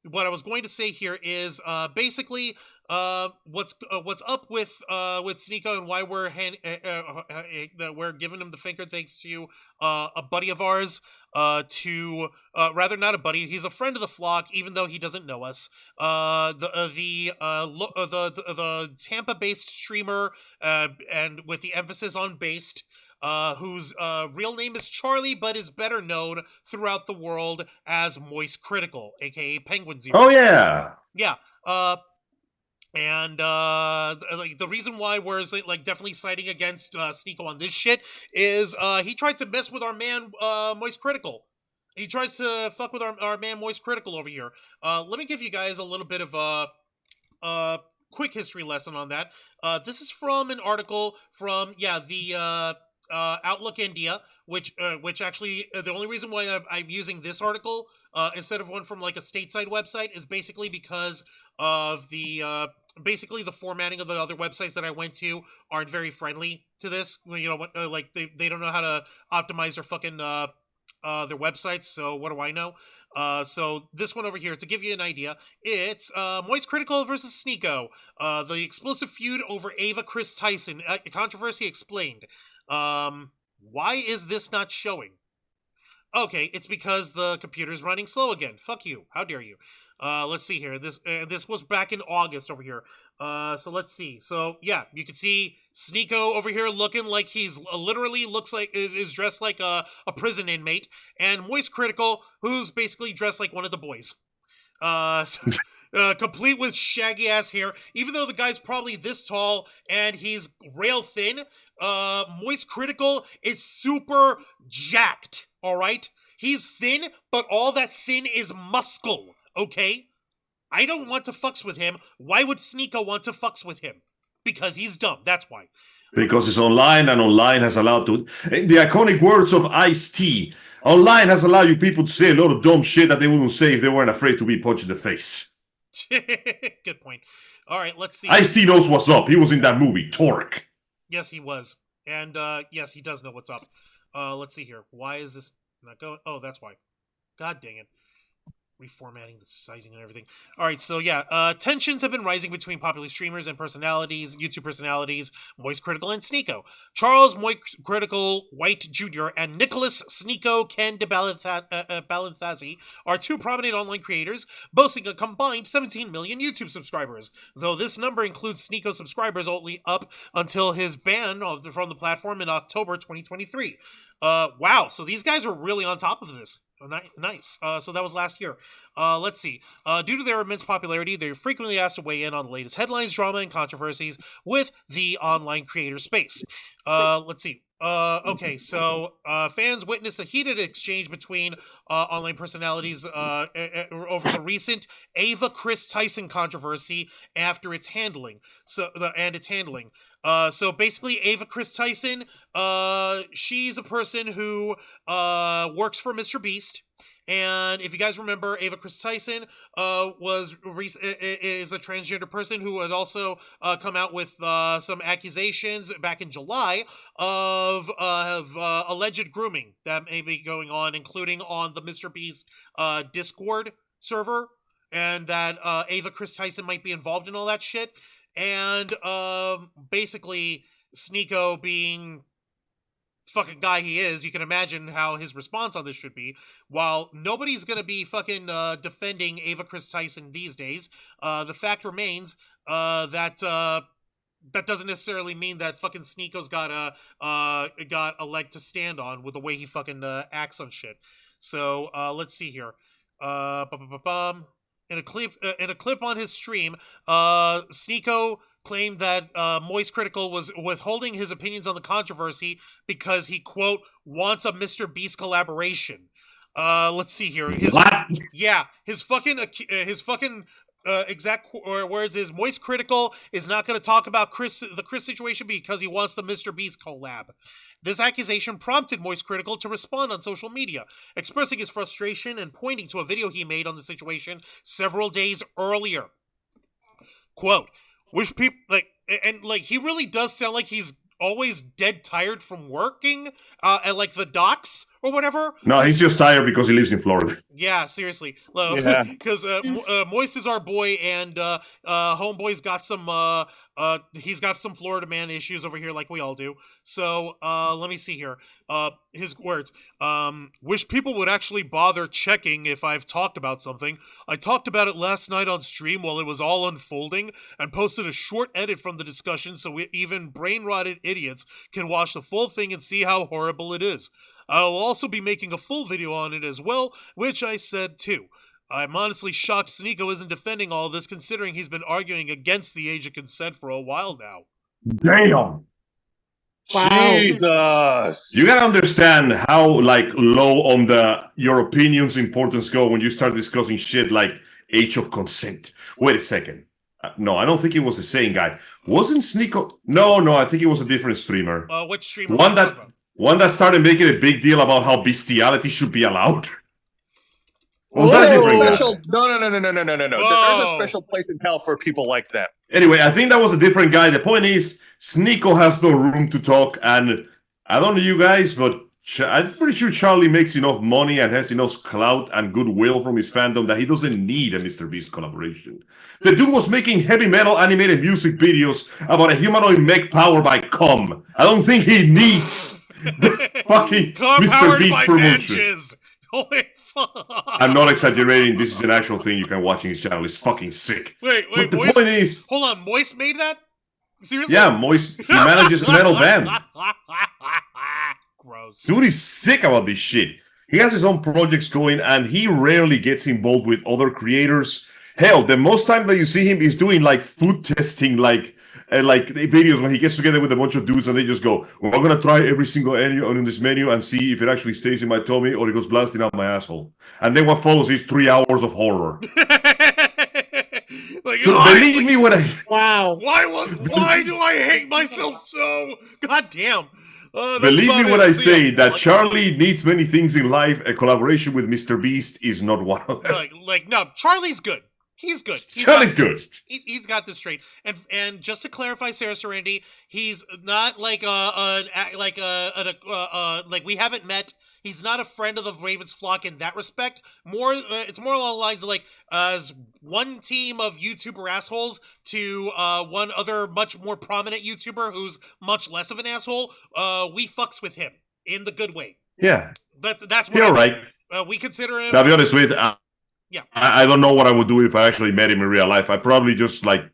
What I was going to say here is basically what's up with Sneako and why we're giving him the finger thanks to a buddy of ours, rather not a buddy, he's a friend of the flock even though he doesn't know us. The Tampa-based streamer and with the emphasis on based. Whose real name is Charlie, but is better known throughout the world as Moist Critical, aka Penguin Zero. Oh yeah, yeah. And like the reason why we're like definitely siding against Sneako on this shit is he tried to mess with our man Moist Critical. He tries to fuck with our man Moist Critical over here. Let me give you guys a little bit of a quick history lesson on that. This is from an article from the Outlook India, which actually the only reason why I'm using this article instead of one from like a stateside website is basically because of the basically the formatting of the other websites that I went to aren't very friendly to this. You know, like they don't know how to optimize their fucking their websites. So what do I know? So this one over here, to give you an idea, it's Moist Critical versus Sneako, the explosive feud over Ava Chris Tyson, controversy explained. Why is this not showing? Okay, it's because the computer's running slow again. Fuck you. How dare you? Let's see here. This was back in August over here. So let's see. So yeah, you can see Sneako over here looking like he's literally looks like is dressed like a prison inmate, and Moist Critical, who's basically dressed like one of the boys. Complete with shaggy ass hair. Even though the guy's probably this tall and he's rail thin, Moist Critical is super jacked. All right, he's thin, but all that thin is muscle. Okay, I don't want to fucks with him. Why would Sneako want to fucks with him? Because he's dumb. That's why. Because it's online, and online has allowed to. The iconic words of Ice-T. Online has allowed you people to say a lot of dumb shit that they wouldn't say if they weren't afraid to be punched in the face. Good point. All right, let's see. Ice-T knows what's up. He was in that movie, Torque. Yes, he was. And yes, he does know what's up. Let's see here. Why is this not going? Oh, that's why. God dang it. Reformatting the sizing and everything. All right, so yeah, tensions have been rising between popular streamers and personalities, YouTube personalities, Moist Critical and Sneako. Charles Moist Critical White Jr. and Nicholas Sneako Ken Balinthazi are two prominent online creators, boasting a combined 17 million YouTube subscribers, though this number includes Sneako subscribers only up until his ban from the platform in October 2023. Wow, so these guys are really on top of this. Nice. So that was last year. Let's see. Due to their immense popularity, they're frequently asked to weigh in on the latest headlines, drama, and controversies with the online creator space. Let's see. Okay, so fans witnessed a heated exchange between online personalities over the recent Ava Chris Tyson controversy after its handling. So basically, Ava Chris Tyson, she's a person who works for Mr. Beast. And if you guys remember, Ava Chris Tyson is a transgender person who had also come out with some accusations back in July of alleged grooming that may be going on, including on the Mr. Beast Discord server, and that Ava Chris Tyson might be involved in all that shit. And basically, Sneako being fucking guy he is, you can imagine how his response on this should be. While nobody's gonna be fucking defending Ava Chris Tyson these days, the fact remains that doesn't necessarily mean that fucking Sneako's got a leg to stand on with the way he fucking acts on shit. So let's see here. In a clip on his stream, Sneako claimed that Moist Critical was withholding his opinions on the controversy because he, quote, wants a Mr. Beast collaboration. Let's see here. His fucking exact words is, Moist Critical is not going to talk about the Chris situation because he wants the Mr. Beast collab. This accusation prompted Moist Critical to respond on social media, expressing his frustration and pointing to a video he made on the situation several days earlier. Quote, wish people, he really does sound like he's always dead tired from working at, the docks or whatever. No, he's just tired because he lives in Florida. Yeah, seriously. Because Moist is our boy, and Homeboy's got he's got some Florida man issues over here like we all do. So, let me see here. His words. Wish people would actually bother checking if I've talked about something. I talked about it last night on stream while it was all unfolding and posted a short edit from the discussion so even brain-rotted idiots can watch the full thing and see how horrible it is. I'll also be making a full video on it as well, which I said too. I'm honestly shocked Sneako isn't defending all this, considering he's been arguing against the age of consent for a while now. Damn. Wow. Jesus. You gotta understand how low on your opinions importance go when you start discussing shit like age of consent. Wait a second. No, I don't think it was the same guy. Wasn't Sneako? No, I think it was a different streamer. Which streamer? One that started making a big deal about how bestiality should be allowed. Was that a different guy? No. There's a special place in hell for people like that. Anyway, I think that was a different guy. The point is, Sneako has no room to talk, and I don't know you guys, but I'm pretty sure Charlie makes enough money and has enough clout and goodwill from his fandom that he doesn't need a Mr. Beast collaboration. The dude was making heavy metal animated music videos about a humanoid mech powered by cum. I don't think he needs the fucking Mr. Beast promotion. Holy fuck. I'm not exaggerating. This is an actual thing you can watch in his channel. It's fucking sick. Wait, but the Moist, point is... Hold on, Moist made that? Seriously? Yeah, Moist. He manages a metal band. Gross. Dude is sick about this shit. He has his own projects going, and he rarely gets involved with other creators. Hell, the most time that you see him is doing food testing, videos when he gets together with a bunch of dudes and they just go, well, I'm gonna try every single menu on this menu and see if it actually stays in my tummy or it goes blasting out my asshole. And then what follows is 3 hours of horror. Believe me when I... Wow. Why do I hate myself so? God damn. Believe me when I say that Charlie needs many things in life. A collaboration with Mr. Beast is not one of them. No, Charlie's good. He's good. Charlie's good. He's got this straight. And just to clarify, Sarah Serenity, he's not we haven't met. He's not a friend of the Ravens flock in that respect. It's more along the lines of as one team of YouTuber assholes to one other much more prominent YouTuber who's much less of an asshole. We fucks with him in the good way. Yeah, that's what you're right. We consider him. I'll be honest with. Yeah. I don't know what I would do if I actually met him in real life. I probably just I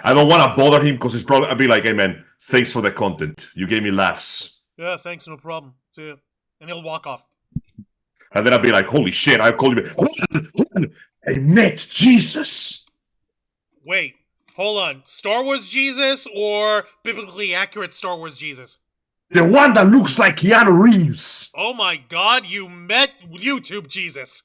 don't want to bother him because it's probably I'd be like, hey man, thanks for the content. You gave me laughs. Yeah, thanks, no problem. See ya. And he'll walk off. And then I'd be like, holy shit, I called him. Hold on. I met Jesus. Wait, hold on. Star Wars Jesus or biblically accurate Star Wars Jesus? The one that looks like Keanu Reeves. Oh my god, you met YouTube Jesus.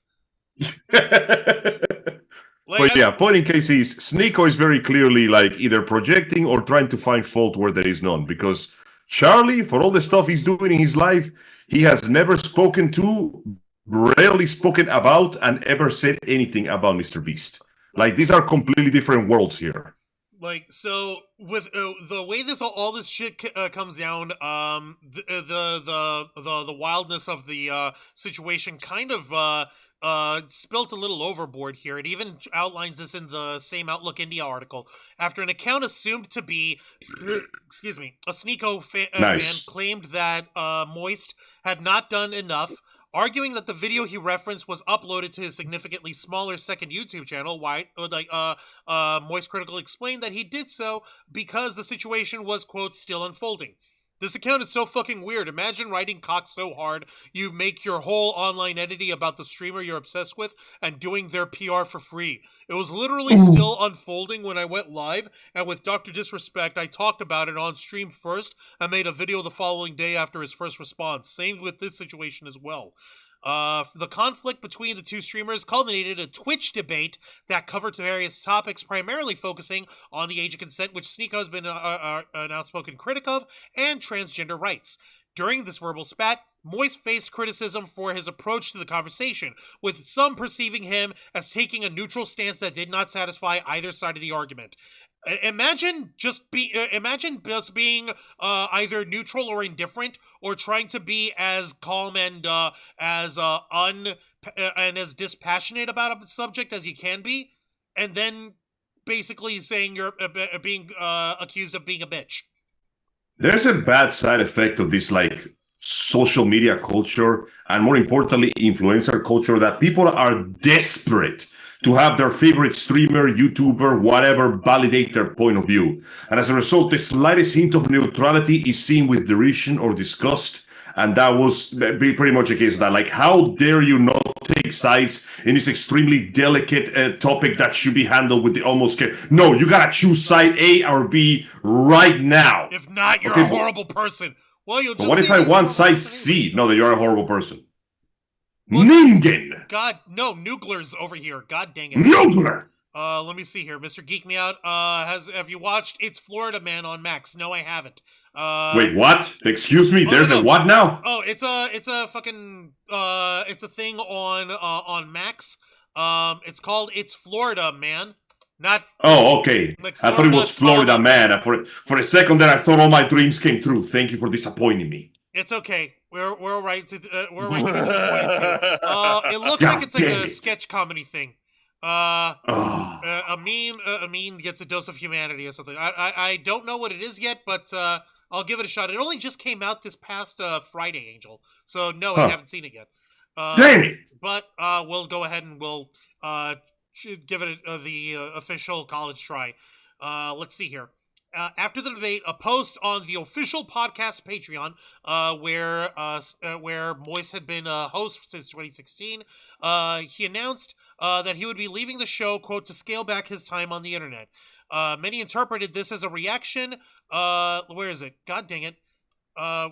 But yeah, point in case is Sneako is very clearly like either projecting or trying to find fault where there is none. Because Charlie, for all the stuff he's doing in his life, he has never spoken to, rarely spoken about, and ever said anything about Mr. Beast. Like, these are completely different worlds here. Like, so with the way all this shit comes down, the wildness of the situation kind of spilt a little overboard here. It even outlines this in the same Outlook India article. After an account assumed to be, excuse me, a Sneako fan claimed that Moist had not done enough, arguing that the video he referenced was uploaded to his significantly smaller second YouTube channel. Moist Critical explained that he did so because the situation was, quote, still unfolding. This account is so fucking weird. Imagine writing cock so hard you make your whole online entity about the streamer you're obsessed with and doing their PR for free. It was literally still unfolding when I went live, and with Dr. Disrespect, I talked about it on stream first and made a video the following day after his first response. Same with this situation as well. The conflict between the two streamers culminated in a Twitch debate that covered various topics, primarily focusing on the age of consent, which Sneako has been an outspoken critic of, and transgender rights. During this verbal spat, Moist faced criticism for his approach to the conversation, with some perceiving him as taking a neutral stance that did not satisfy either side of the argument. Imagine just being either neutral or indifferent, or trying to be as calm and as dispassionate about a subject as you can be, and then basically saying you're being accused of being a bitch. There's a bad side effect of this, like, social media culture, and more importantly, influencer culture, that people are desperate to have their favorite streamer, YouTuber, whatever, validate their point of view. And as a result, the slightest hint of neutrality is seen with derision or disgust. And that was pretty much a case of that. Like, how dare you not take sides in this extremely delicate topic that should be handled with the almost care? No, you gotta choose side A or B right now. If not, you're a horrible person. Well, you'll just. What if I want side C? No, that you're a horrible person. Well, Ningen! God, no, Noogler's over here. God dang it. Noogler! Let me see here. Mr. Geek Me Out, have you watched It's Florida Man on Max? No, I haven't. Wait, what? Excuse me, there's a what now? Oh, it's a fucking, it's a thing on Max. It's called It's Florida Man. Not. Oh, okay. Like I thought it was Florida Man. For a second there, I thought all my dreams came true. Thank you for disappointing me. It's okay. We're all right to be disappointed too. It looks like it's like a sketch comedy thing. A meme gets a dose of humanity or something. I don't know what it is yet, but I'll give it a shot. It only just came out this past Friday, Angel. So no, I haven't seen it yet. Damn it! But we'll go ahead and we'll give it the official college try. Let's see here. After the debate, a post on the official podcast Patreon, where Moist had been a host since 2016, he announced that he would be leaving the show, quote, to scale back his time on the internet. Many interpreted this as a reaction. Where is it? God dang it.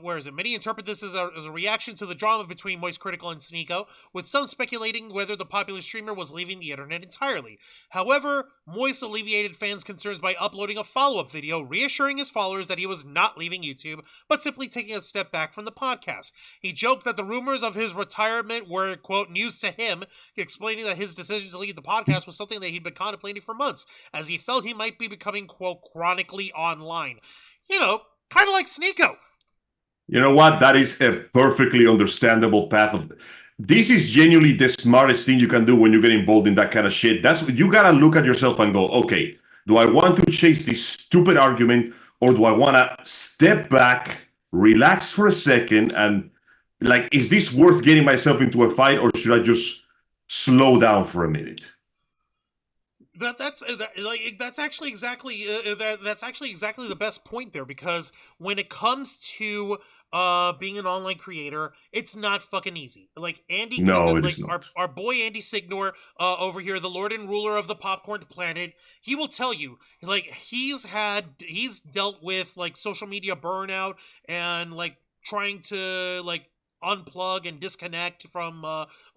Where is it? Many interpret this as a reaction to the drama between Moist Critical and Sneako, with some speculating whether the popular streamer was leaving the internet entirely. However, Moist alleviated fans' concerns by uploading a follow-up video, reassuring his followers that he was not leaving YouTube, but simply taking a step back from the podcast. He joked that the rumors of his retirement were, quote, news to him, explaining that his decision to leave the podcast was something that he'd been contemplating for months, as he felt he might be becoming, quote, chronically online. You know, kind of like Sneako. You know what? That is a perfectly understandable path of. This is genuinely the smartest thing you can do when you get involved in that kind of shit. That's what you gotta look at yourself and go, okay, do I want to chase this stupid argument, or do I want to step back, relax for a second, and like, is this worth getting myself into a fight, or should I just slow down for a minute? That's actually exactly the best point there, because when it comes to being an online creator, it's not fucking easy. Like Andy, No, it like is not. our boy Andy Signor over here, the Lord and Ruler of the Popcorn Planet, he will tell you, like, he's dealt with like social media burnout and like trying to like unplug and disconnect from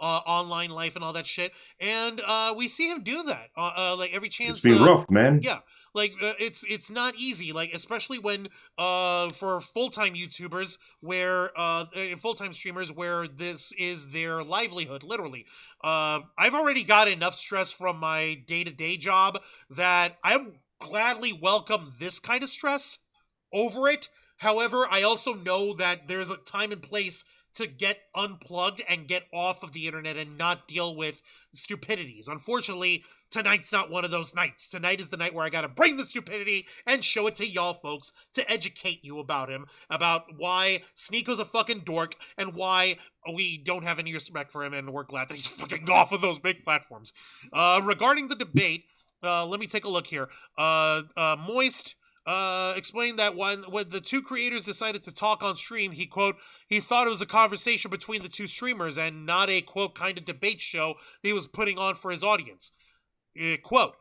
online life and all that shit, and we see him do that like every chance. It's been rough, man. Yeah, like it's not easy, like especially when for full-time YouTubers where full-time streamers where this is their livelihood, literally. I've already got enough stress from my day-to-day job that I gladly welcome this kind of stress over it. However, I also know that there's a time and place to get unplugged and get off of the internet and not deal with stupidities. Unfortunately, tonight's not one of those nights. Tonight is the night where I gotta bring the stupidity and show it to y'all folks to educate you about him, about why Sneako's a fucking dork and why we don't have any respect for him, and we're glad that he's fucking off of those big platforms. Regarding the debate, let me take a look here. Moist explained that when the two creators decided to talk on stream, he thought it was a conversation between the two streamers and not a quote kind of debate show that he was putting on for his audience. Quote,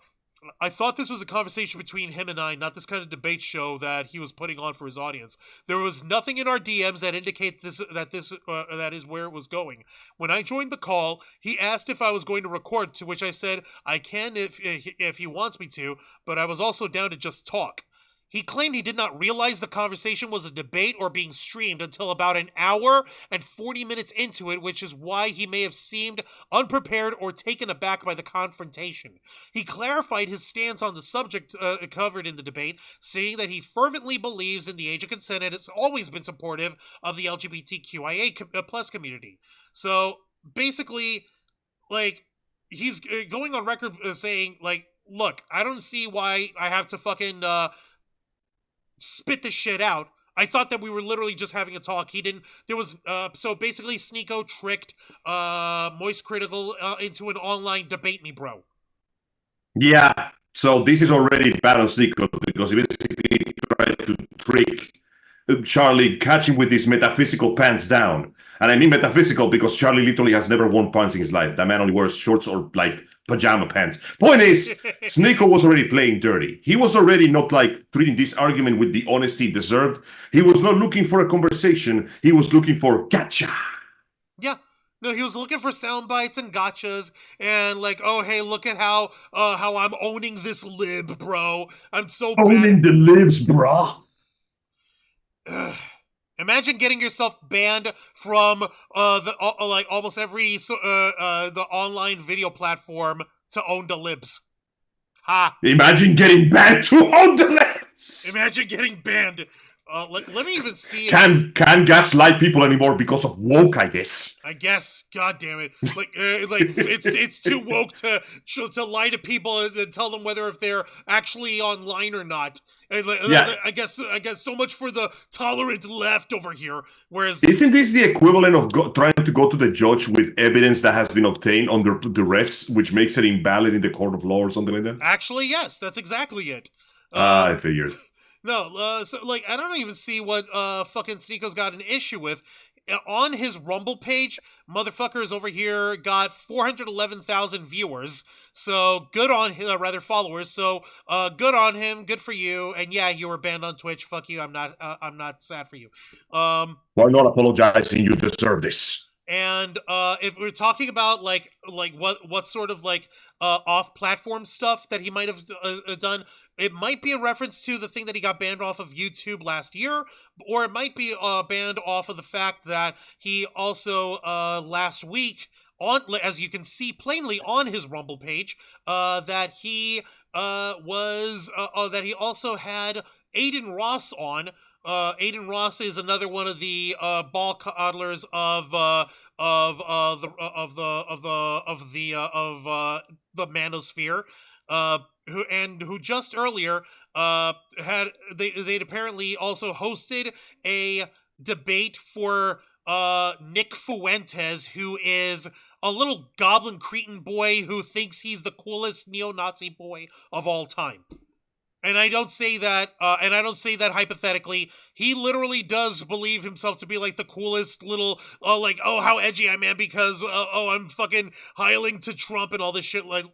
I thought this was a conversation between him and I, not this kind of debate show that he was putting on for his audience. There was nothing in our DMs that indicate that is where it was going. When I joined the call, he asked if I was going to record, to which I said I can if he wants me to, but I was also down to just talk. He claimed he did not realize the conversation was a debate or being streamed until about an hour and 40 minutes into it, which is why he may have seemed unprepared or taken aback by the confrontation. He clarified his stance on the subject covered in the debate, stating that he fervently believes in the age of consent and has always been supportive of the LGBTQIA plus community. So basically, like, he's going on record saying, like, look, I don't see why I have to fucking spit this shit out. I thought that we were literally just having a talk. He didn't. There was so basically Sneako tricked Moist Critical into an online debate me, bro. Yeah. So this is already bad on Sneako because he basically tried to trick Charlie, catch him with his metaphysical pants down. And I mean metaphysical because Charlie literally has never worn pants in his life. That man only wears shorts or like pajama pants. Point is, Sneako was already playing dirty. He was already not like treating this argument with the honesty it deserved. He was not looking for a conversation. He was looking for gotcha. Yeah. No, he was looking for sound bites and gotchas and like, oh, hey, look at how I'm owning this lib, bro. I'm so owning the libs, bro. Imagine getting yourself banned from like almost every the online video platform to own the libs. Ha! Imagine getting banned to own the libs. Imagine getting banned. Let me even see. Can't gaslight people anymore because of woke, I guess. God damn it! Like it's too woke to lie to people and tell them whether if they're actually online or not. And, yeah. I guess so much for the tolerant left over here. Whereas, isn't this the equivalent of trying to go to the judge with evidence that has been obtained under duress, which makes it invalid in the court of law or something like that? Actually, yes, that's exactly it. I figured. No, so like I don't even see what fucking Sneako's got an issue with. On his Rumble page, motherfuckers over here got 411,000 viewers. So good on him, rather followers. So good on him. Good for you. And yeah, you were banned on Twitch. Fuck you. I'm not sad for you. Why not apologizing? You deserve this. And if we're talking about like what sort of like off-platform stuff that he might have done, it might be a reference to the thing that he got banned off of YouTube last year, or it might be banned off of the fact that he also last week, on, as you can see plainly on his Rumble page, that he that he also had Aiden Ross on. Aiden Ross is another one of the ball coddlers of the manosphere, who just earlier they'd apparently also hosted a debate for Nick Fuentes, who is a little goblin cretin boy who thinks he's the coolest neo-Nazi boy of all time. And I don't say that, hypothetically. He literally does believe himself to be like the coolest little, how edgy I am because, I'm fucking hiling to Trump and all this shit. Like,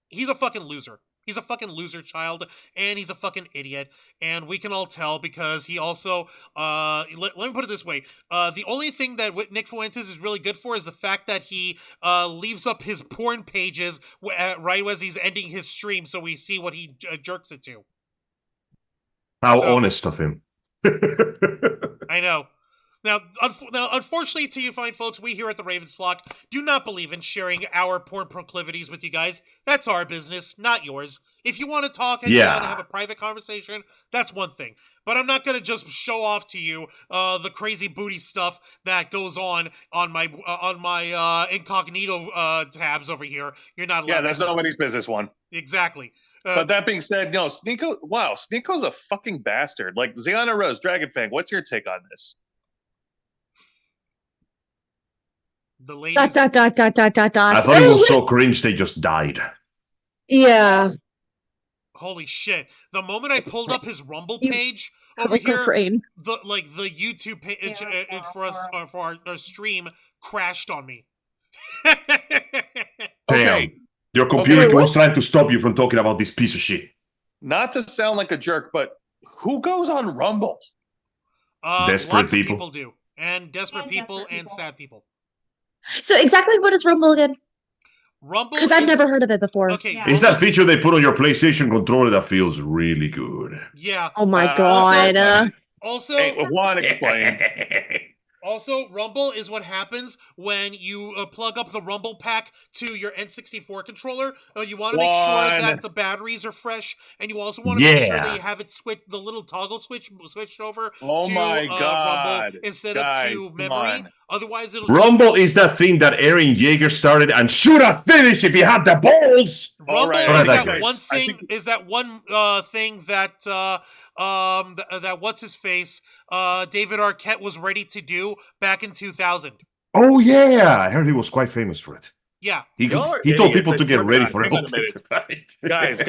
he's a fucking loser. He's a fucking loser child, and he's a fucking idiot, and we can all tell because he also, let me put it this way, the only thing that Nick Fuentes is really good for is the fact that he leaves up his porn pages right as he's ending his stream, so we see what he jerks it to. How honest of him. I know. Now, unfortunately to you fine folks, we here at the Ravens Flock do not believe in sharing our porn proclivities with you guys. That's our business, not yours. If you want to talk and have a private conversation, that's one thing. But I'm not going to just show off to you the crazy booty stuff that goes on my incognito tabs over here. You're not allowed. Yeah, that's nobody's business, one. Exactly. But that being said, no, Sneako's a fucking bastard. Like, Ziana Rose, Dragonfang, what's your take on this? The ladies. I I thought it was so cringe they just died. Yeah. Holy shit. The moment I pulled up his Rumble page over here, the YouTube page for our stream crashed on me. Okay. Your computer was trying to stop you from talking about this piece of shit. Not to sound like a jerk, but who goes on Rumble? Desperate lots people. Of people do. And desperate people and sad people. So exactly what is Rumble again? Rumble because I've never heard of it before. Okay, Yeah. It's that feature they put on your PlayStation controller that feels really good. Yeah. Oh my god. Also, Hey, Juan, explain. Also, Rumble is what happens when you plug up the Rumble pack to your N64 controller. You want to make sure that the batteries are fresh, and you also want to make sure that you have it the little toggle switched over to Rumble instead of to memory. Otherwise, it'll Rumble is that thing that Aaron Yeager started and should have finished if he had the balls. Rumble is that one thing. Is that one thing that that what's his face David Arquette was ready to do back in 2000. Oh yeah, I heard he was quite famous for it. Yeah, he told people to get ready for it. Guys,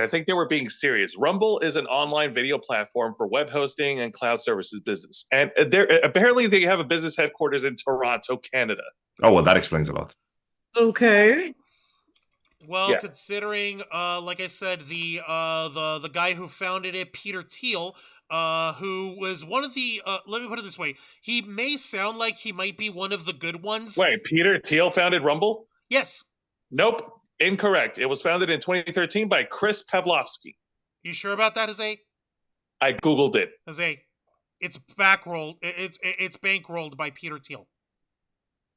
I think they were being serious. Rumble is an online video platform for web hosting and cloud services business, and apparently they have a business headquarters in Toronto, Canada. Oh well, that explains a lot. Okay. Well, considering, like I said, the guy who founded it, Peter Thiel, who was one of the, let me put it this way, he may sound like he might be one of the good ones. Wait, Peter Thiel founded Rumble? Yes. Nope, incorrect. It was founded in 2013 by Chris Pavlovsky. You sure about that, Jose? I googled it. Jose, it's bankrolled. It's bankrolled by Peter Thiel.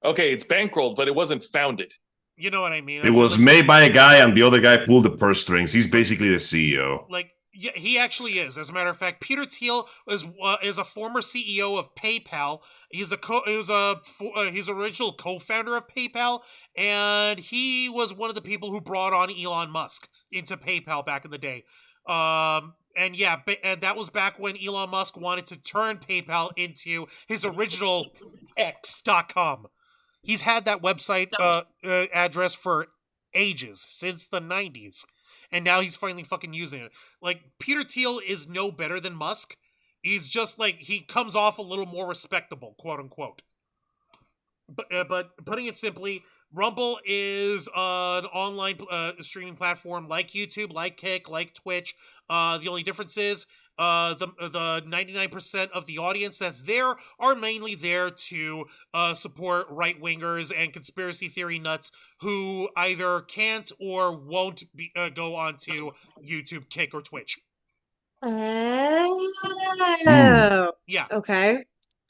Okay, it's bankrolled, but it wasn't founded. You know what I mean? It was made by a guy, and the other guy pulled the purse strings. He's basically the CEO. Like, yeah, he actually is. As a matter of fact, Peter Thiel is a former CEO of PayPal. He's he's original co-founder of PayPal, and he was one of the people who brought on Elon Musk into PayPal back in the day. And that was back when Elon Musk wanted to turn PayPal into his original X.com. He's had that website address for ages, since the 90s. And now he's finally fucking using it. Like, Peter Thiel is no better than Musk. He's just like, he comes off a little more respectable, quote unquote. But putting it simply, Rumble is an online streaming platform like YouTube, like Kick, like Twitch. The only difference is the 99% of the audience that's there are mainly there to support right-wingers and conspiracy theory nuts who either can't or won't go onto YouTube, Kick, or Twitch. Oh. Yeah. Okay.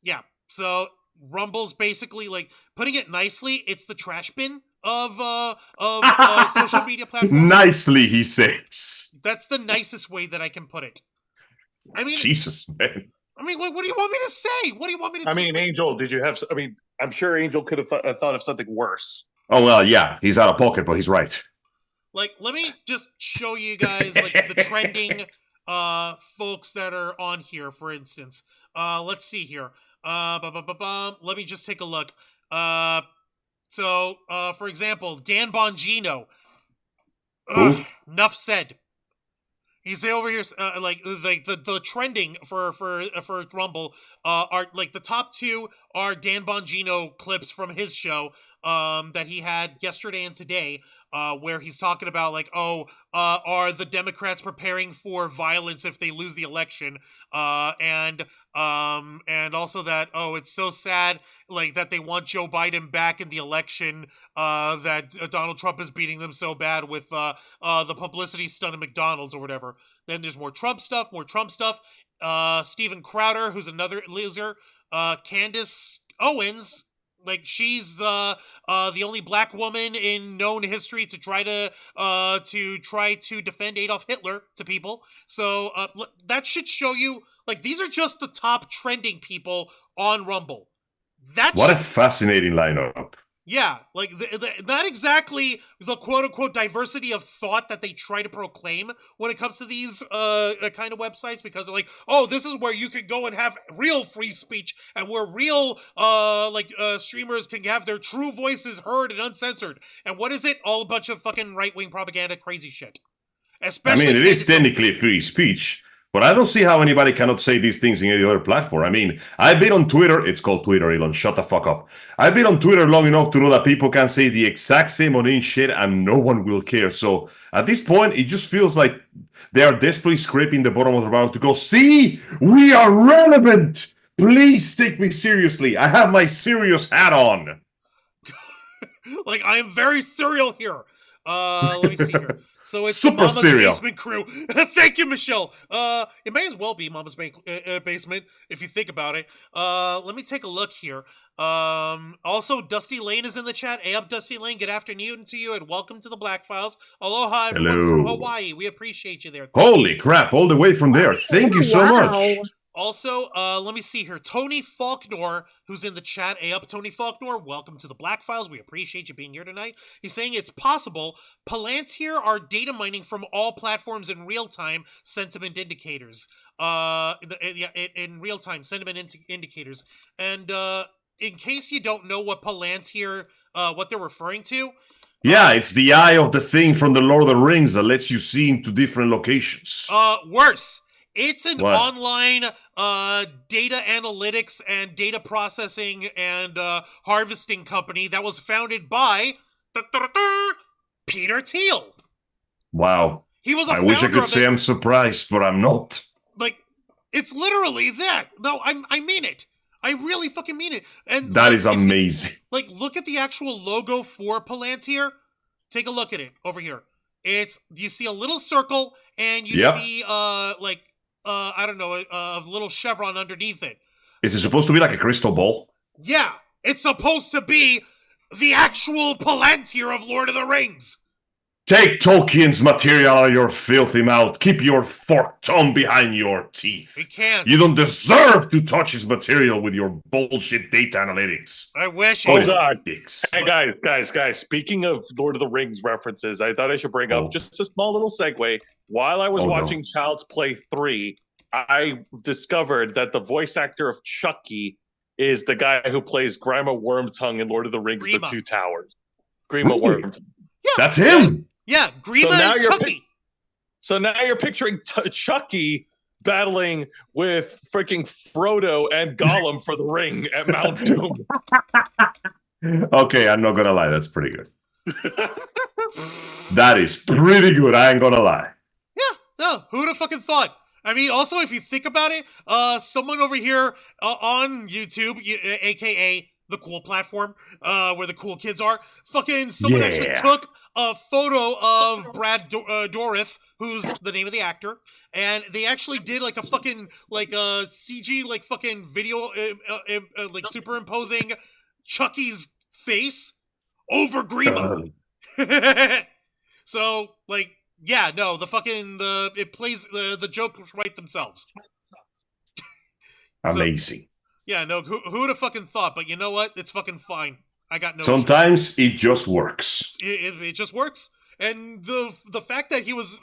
Yeah. So Rumble's basically, like, putting it nicely, it's the trash bin of social media platforms. Nicely, he says. That's the nicest way that I can put it. I mean, Jesus, man. I mean, what do you want me to say? What do you want me to say? I mean, Angel, did you have? I mean, I'm sure Angel could have thought of something worse. Oh well, yeah, he's out of pocket, but he's right. Like, let me just show you guys like the trending folks that are on here. For instance, let's see here. Let me just take a look. For example, Dan Bongino. Enough said. He's over here, the trending for Rumble are like the top two are Dan Bongino clips from his show that he had yesterday and today, where he's talking about like, are the Democrats preparing for violence if they lose the election, and also that it's so sad like that they want Joe Biden back in the election, that Donald Trump is beating them so bad with the publicity stunt at McDonald's or whatever. Then there's more Trump stuff. Steven Crowder, who's another loser. Candace Owens, like she's the only black woman in known history to try to defend Adolf Hitler to people. So that should show you, like, these are just the top trending people on Rumble. What a fascinating lineup. Yeah, like not exactly the quote-unquote diversity of thought that they try to proclaim when it comes to these kind of websites, because they're like, this is where you can go and have real free speech and where real streamers can have their true voices heard and uncensored. And what is it? All a bunch of fucking right-wing propaganda crazy shit. Especially it is technically free speech, but I don't see how anybody cannot say these things in any other platform. I mean, I've been on Twitter. It's called Twitter, Elon. Shut the fuck up. I've been on Twitter long enough to know that people can say the exact same on shit and no one will care. So at this point, it just feels like they are desperately scraping the bottom of the barrel to go, see, we are relevant. Please take me seriously. I have my serious hat on. Like, I am very serial here. Let me see here. So it's Super the Mama's serial. Basement crew. Thank you, Michelle. It may as well be Mama's Basement if you think about it. Let me take a look here. Also, Dusty Lane is in the chat. Hey up, Dusty Lane. Good afternoon to you, and welcome to the Black Files. Aloha, everyone from Hawaii. We appreciate you there. Holy crap! All the way from there. Thank you so much. Also, let me see here. Tony Faulkner, who's in the chat. Hey up, Tony Faulkner. Welcome to the Black Files. We appreciate you being here tonight. He's saying it's possible Palantir are data mining from all platforms in real time sentiment indicators. In real time sentiment indicators. And in case you don't know what Palantir, what they're referring to. Yeah, it's the eye of the thing from the Lord of the Rings that lets you see into different locations. Worse. It's an online data analytics and data processing and harvesting company that was founded by Peter Thiel. Wow. He was I wish I could say I'm surprised, but I'm not. Like, it's literally that. No, I mean it. I really fucking mean it. And that is amazing. Look at the actual logo for Palantir. Take a look at it over here. You see a little circle and you see I don't know, a little chevron underneath it. Is it supposed to be like a crystal ball? Yeah, it's supposed to be the actual Palantir of Lord of the Rings. Take Tolkien's material out of your filthy mouth. Keep your forked tongue behind your teeth. He can't. You don't deserve to touch his material with your bullshit data analytics. I wish. Hold on. Hey, guys. Speaking of Lord of the Rings references, I thought I should bring up just a small little segue. While I was watching Child's Play 3, I discovered that the voice actor of Chucky is the guy who plays Grima Wormtongue in Lord of the Rings, The Two Towers. Grima Wormtongue. Yeah. That's him. Yeah, Grima is Chucky. So now you're picturing Chucky battling with freaking Frodo and Gollum for the ring at Mount Doom. Okay, I'm not gonna lie. That's pretty good. That is pretty good. I ain't gonna lie. Yeah, no, who'd have fucking thought? I mean, also, if you think about it, someone over here on YouTube, aka the cool platform, where the cool kids are, someone actually took a photo of Brad Dourif, who's the name of the actor, and they actually did like a fucking CG fucking video superimposing Chucky's face over Grima. So yeah, no, it plays the jokes right themselves. Amazing. Yeah, no, who'd have fucking thought? But you know what? It's fucking fine. I got no. Sometimes it just works. It just works. And the fact that he was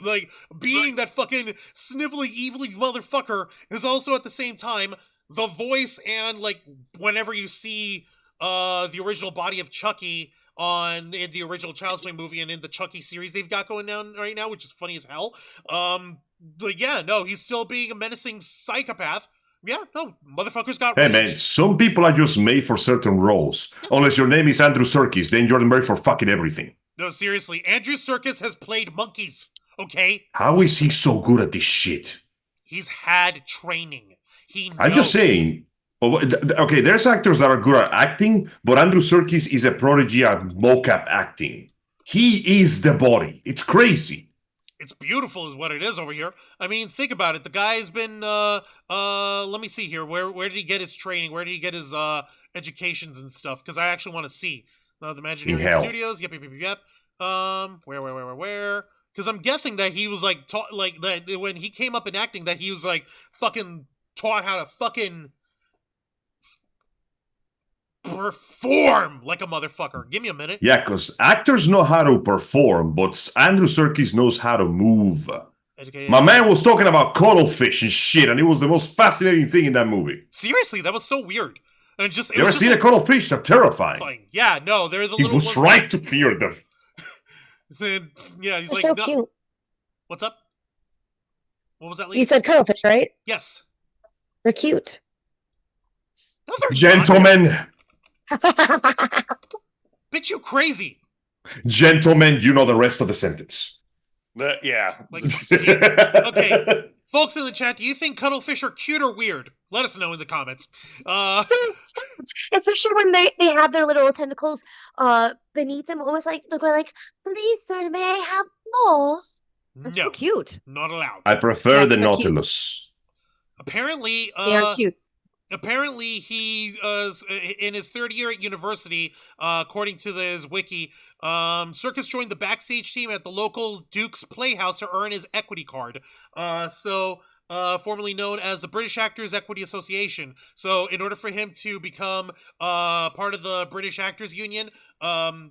being that fucking snivelly, evilly motherfucker is also at the same time the voice and like whenever you see the original body of Chucky in the original Child's Play movie and in the Chucky series they've got going down right now, which is funny as hell. But yeah, no, he's still being a menacing psychopath. Yeah, no, motherfuckers got Hey, range. man, some people are just made for certain roles. Unless your name is Andrew Serkis, then you're made for fucking everything. No, seriously, Andrew Serkis has played monkeys, okay? How is he so good at this shit? He's had training. He knows. I'm just saying. Okay, there's actors that are good at acting, but Andrew Serkis is a prodigy at mocap acting. He is the body. It's crazy. It's beautiful is what it is over here. I mean, think about it. The guy's been, let me see here. Where did he get his training? Where did he get his, educations and stuff? Because I actually want to see. The Imagineering Studios. Yep. Where? Because I'm guessing that he was, like, taught, like, that when he came up in acting, that he was, like, fucking taught how to fucking perform like a motherfucker. Give me a minute. Yeah, because actors know how to perform, but Andrew Serkis knows how to move. My man was talking about cuttlefish and shit, and it was the most fascinating thing in that movie. Seriously, that was so weird. And just you ever seen a cuttlefish? They're terrifying. Yeah, no, they're the little. He was right to fear them. Then, yeah, he's They're like, so no. cute. What's up? What was that? Lady? You said cuttlefish, right? Yes. They're cute. No, they're Gentlemen. not. Bitch, you crazy. Gentlemen, you know the rest of the sentence. Yeah. Like, okay. Folks in the chat, do you think cuttlefish are cute or weird? Let us know in the comments. Especially when they have their little tentacles beneath them, almost like they're going like, please, sir, may I have more? That's so cute. Not allowed. I prefer the Nautilus. Apparently, they are cute. Apparently, he in his third year at university, according to his wiki, Serkis joined the backstage team at the local Duke's Playhouse to earn his equity card. Formerly known as the British Actors Equity Association. So, in order for him to become part of the British Actors Union,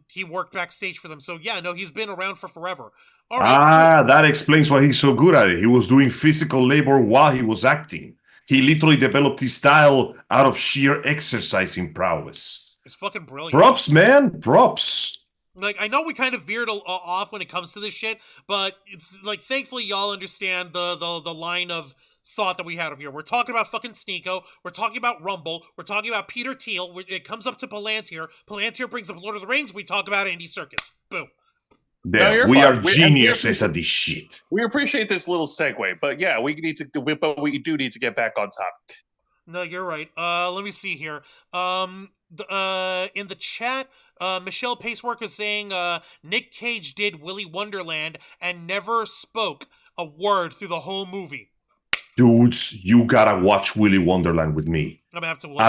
he worked backstage for them. So, yeah, no, he's been around for forever. All right, cool. That explains why he's so good at it. He was doing physical labor while he was acting. He literally developed his style out of sheer exercising prowess. It's fucking brilliant. Props, man. Props. Like, I know we kind of veered off when it comes to this shit, but, like, thankfully y'all understand the line of thought that we had over here. We're talking about fucking Sneako. We're talking about Rumble. We're talking about Peter Thiel. It comes up to Palantir. Palantir brings up Lord of the Rings. We talk about Andy Serkis. Boom. There, we are geniuses at this shit. We appreciate this little segue, but yeah, we do need to get back on topic. No, you're right. Let me see here. In the chat, Michelle Pacework is saying Nick Cage did Willy Wonderland and never spoke a word through the whole movie. Dudes, you gotta watch Willy Wonderland with me. I'm gonna have to watch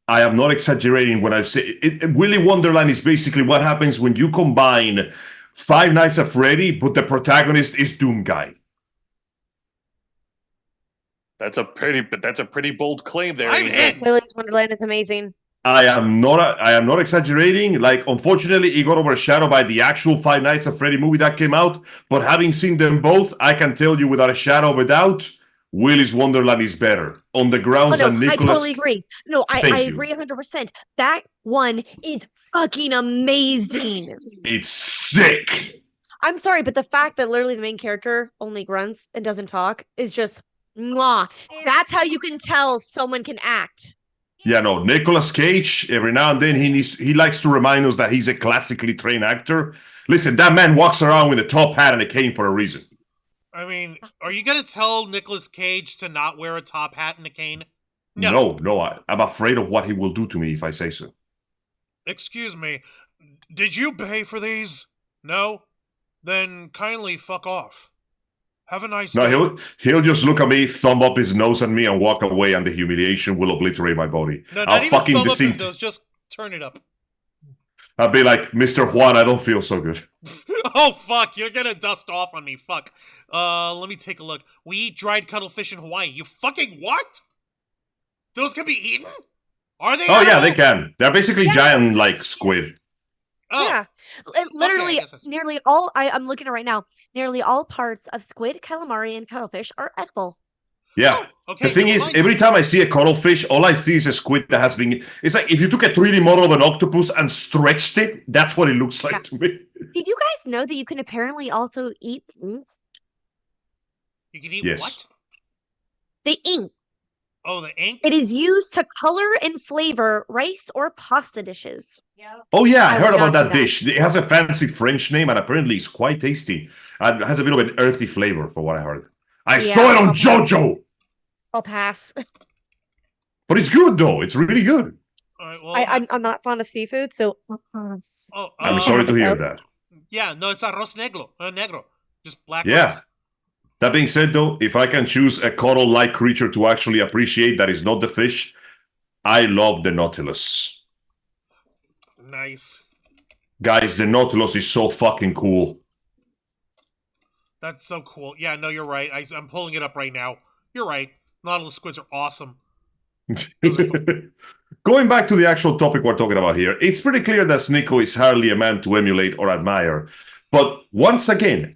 I am not exaggerating when I say it. Willy Wonderland is basically what happens when you combine Five Nights at Freddy, but the protagonist is Doom Guy. That's a pretty bold claim there. Willy's Wonderland is amazing. I am not exaggerating. Like, unfortunately, it got overshadowed by the actual Five Nights at Freddy movie that came out. But having seen them both, I can tell you without a shadow of a doubt, Willy's Wonderland is better. On the grounds that Nicholas... I totally agree. No, I agree 100%. That one is fucking amazing. It's sick. I'm sorry, but the fact that literally the main character only grunts and doesn't talk is just mwah. That's how you can tell someone can act. Yeah, no, Nicolas Cage, every now and then he likes to remind us that he's a classically trained actor. Listen, that man walks around with a top hat and a cane for a reason. I mean, are you going to tell Nicolas Cage to not wear a top hat and a cane? No, I'm afraid of what he will do to me if I say so. Excuse me, did you pay for these? No? Then kindly fuck off. Have a nice day. No, he'll just look at me, thumb up his nose at me, and walk away, and the humiliation will obliterate my body. No, not even thumb up his nose, just turn it up. I'll be like, Mr. Juan, I don't feel so good. Oh, fuck, you're gonna dust off on me, fuck. Let me take a look. We eat dried cuttlefish in Hawaii. You fucking what? Those can be eaten? Are they? Oh, yeah, they can. They're basically giant, like, squid. Oh. Yeah, literally, nearly all, I'm looking at right now, nearly all parts of squid, calamari, and cuttlefish are edible. Yeah. Okay, The thing never is, mind. every time I see a cuttlefish, all I see is a squid that has been. It's like if you took a 3D model of an octopus and stretched it, that's what it looks like to me. Did you guys know that you can apparently also eat ink? You can eat Yes. what? The ink. Oh, the ink? It is used to color and flavor rice or pasta dishes. Oh yeah, I I heard would about not do that that. dish. It has a fancy French name, and apparently it's quite tasty. And it has a bit of an earthy flavor, from what I heard. I Yeah, saw it on I'll pass. JoJo, I'll pass. but it's good though. It's really good. All right, well, I'm not fond of seafood, so I'll pass. oh, I'm You sorry have to it, hear though. that. yeah, no, it's arroz negro, just black Yeah. rice. That being said, though, if I can choose a coral-like creature to actually appreciate that is not the fish, I love the Nautilus. Nice. Guys, the Nautilus is so fucking cool. That's so cool. Yeah, no, you're right. I'm pulling it up right now. You're right. Nautilus squids are awesome. Going back to the actual topic we're talking about here, it's pretty clear that Sneako is hardly a man to emulate or admire. But once again,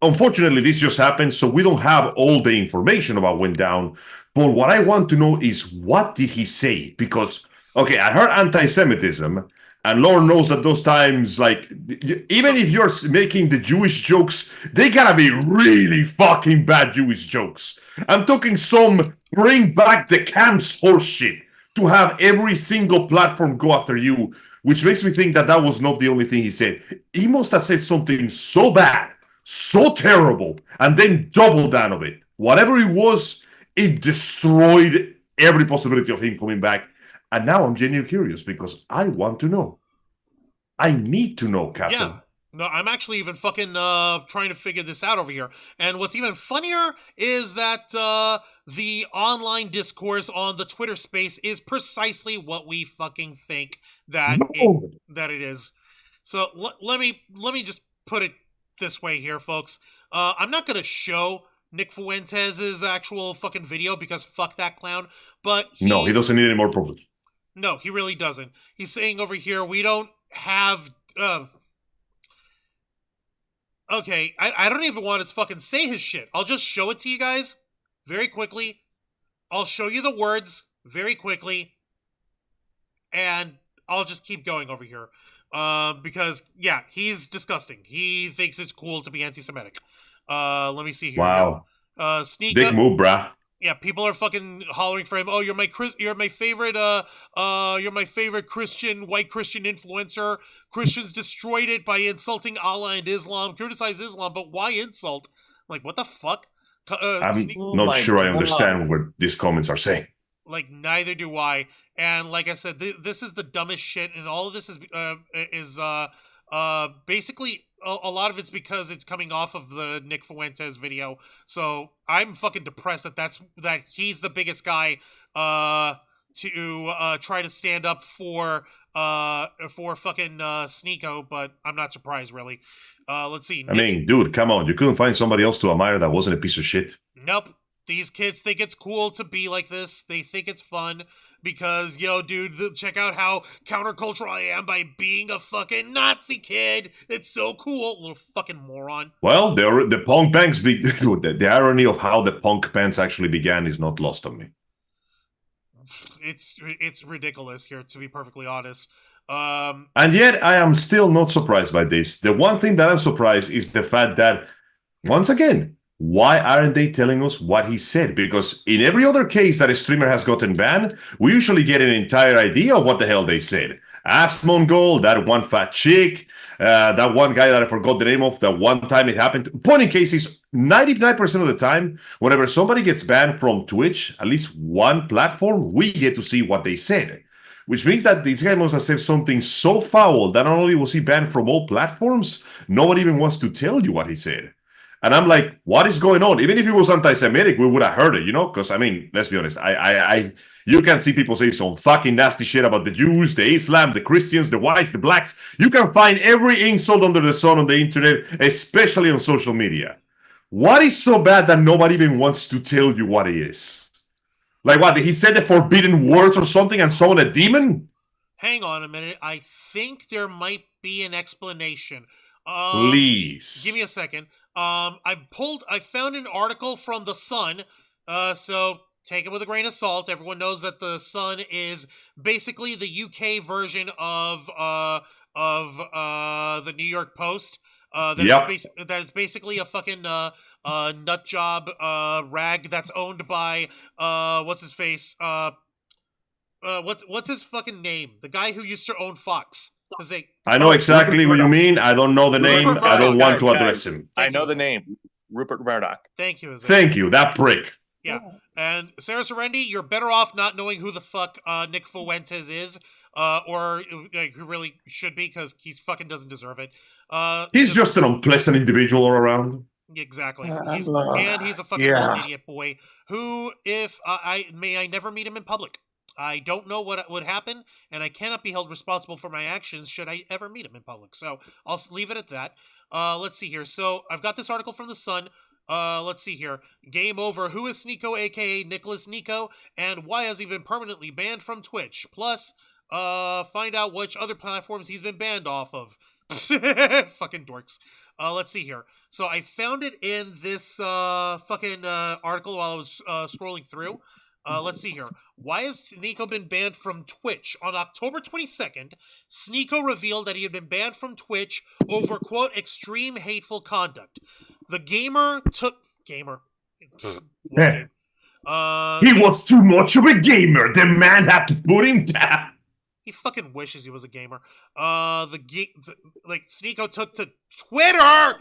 unfortunately, this just happened, so we don't have all the information about what went down. But what I want to know is, what did he say? Because, okay, I heard anti-Semitism, and Lord knows that those times, like, even if you're making the Jewish jokes, they gotta be really fucking bad Jewish jokes. I'm talking some bring back the camps horseshit to have every single platform go after you, which makes me think that that was not the only thing he said. He must have said something so bad, so terrible, and then double down of it. Whatever it was, it destroyed every possibility of him coming back. And now I'm genuinely curious because I want to know. I need to know, Captain. Yeah. No, I'm actually even fucking trying to figure this out over here. And what's even funnier is that the online discourse on the Twitter space is precisely what we fucking think that it is. So let me just put it this way here, folks. I'm not gonna show Nick Fuentes' actual fucking video because fuck that clown. But no, he doesn't need any more proof. No, he really doesn't. He's saying over here we don't have. Okay, I don't even want to fucking say his shit. I'll just show it to you guys very quickly. I'll show you the words very quickly, and I'll just keep going over here. Because, yeah, he's disgusting. He thinks it's cool to be anti-Semitic. Let me see here. Wow. Sneako, Big move, brah. Yeah, people are fucking hollering for him. Oh, you're my favorite Christian, white Christian influencer. Christians destroyed it by insulting Allah and Islam, criticize Islam, but why insult? Like, what the fuck? I'm not sure I understand what these comments are saying. Like, neither do I. And like I said, this is the dumbest shit, and all of this is basically a lot of it's because it's coming off of the Nick Fuentes video. So I'm fucking depressed that he's the biggest guy to try to stand up for fucking Sneako, but I'm not surprised really. Let's see. I mean, dude, come on. You couldn't find somebody else to admire that wasn't a piece of shit. Nope. These kids think it's cool to be like this. They think it's fun because, yo, dude, check out how countercultural I am by being a fucking Nazi kid. It's so cool. Little fucking moron. Well, the punk bands, the irony of how the punk bands actually began is not lost on me. It's ridiculous here, to be perfectly honest. And yet, I am still not surprised by this. The one thing that I'm surprised is the fact that, once again, why aren't they telling us what he said? Because in every other case that a streamer has gotten banned, we usually get an entire idea of what the hell they said. Ask Mongol, that one fat chick, that one guy that I forgot the name of, that one time it happened. Point in case is 99% of the time, whenever somebody gets banned from Twitch, at least one platform, we get to see what they said. Which means that this guy must have said something so foul that not only was he banned from all platforms, nobody even wants to tell you what he said. And I'm like, what is going on? Even if it was anti-Semitic, we would have heard it, you know? Because, I mean, let's be honest. You can see people say some fucking nasty shit about the Jews, the Islam, the Christians, the whites, the blacks. You can find every insult under the sun on the internet, especially on social media. What is so bad that nobody even wants to tell you what it is? Like what? He said the forbidden words or something and summoned a demon? Hang on a minute. I think there might be an explanation. Please. Give me a second. I found an article from The Sun So take it with a grain of salt. Everyone knows that the Sun is basically the UK version of the New York Post. That is basically a fucking nut job rag that's owned by what's his face? What's his fucking name? The guy who used to own Fox. I know exactly what you mean. I don't know the name. Rupert I don't want to Guys, address him. I know the name. Rupert Murdoch. Thank you. Thank you, that prick. Yeah. And Sarah Serendi, you're better off not knowing who the fuck Nick Fuentes is, or who really should be, because he fucking doesn't deserve it. He's just an unpleasant individual all around. Exactly. He's a fucking old idiot boy who, if I never meet him in public. I don't know what would happen, and I cannot be held responsible for my actions should I ever meet him in public. So I'll leave it at that. Let's see here. So I've got this article from The Sun. Let's see here. Game over. Who is Sneako, aka Nicholas Sneako, and why has he been permanently banned from Twitch? Plus, find out which other platforms he's been banned off of. Fucking dorks. Let's see here. So I found it in this fucking article while I was scrolling through. Let's see here. Why has Sneako been banned from Twitch? On October 22nd, Sneako revealed that he had been banned from Twitch over, quote, extreme hateful conduct. The gamer took... Gamer. He was too much of a gamer. The man had to put him down. He fucking wishes he was a gamer. Sneako took to Twitter!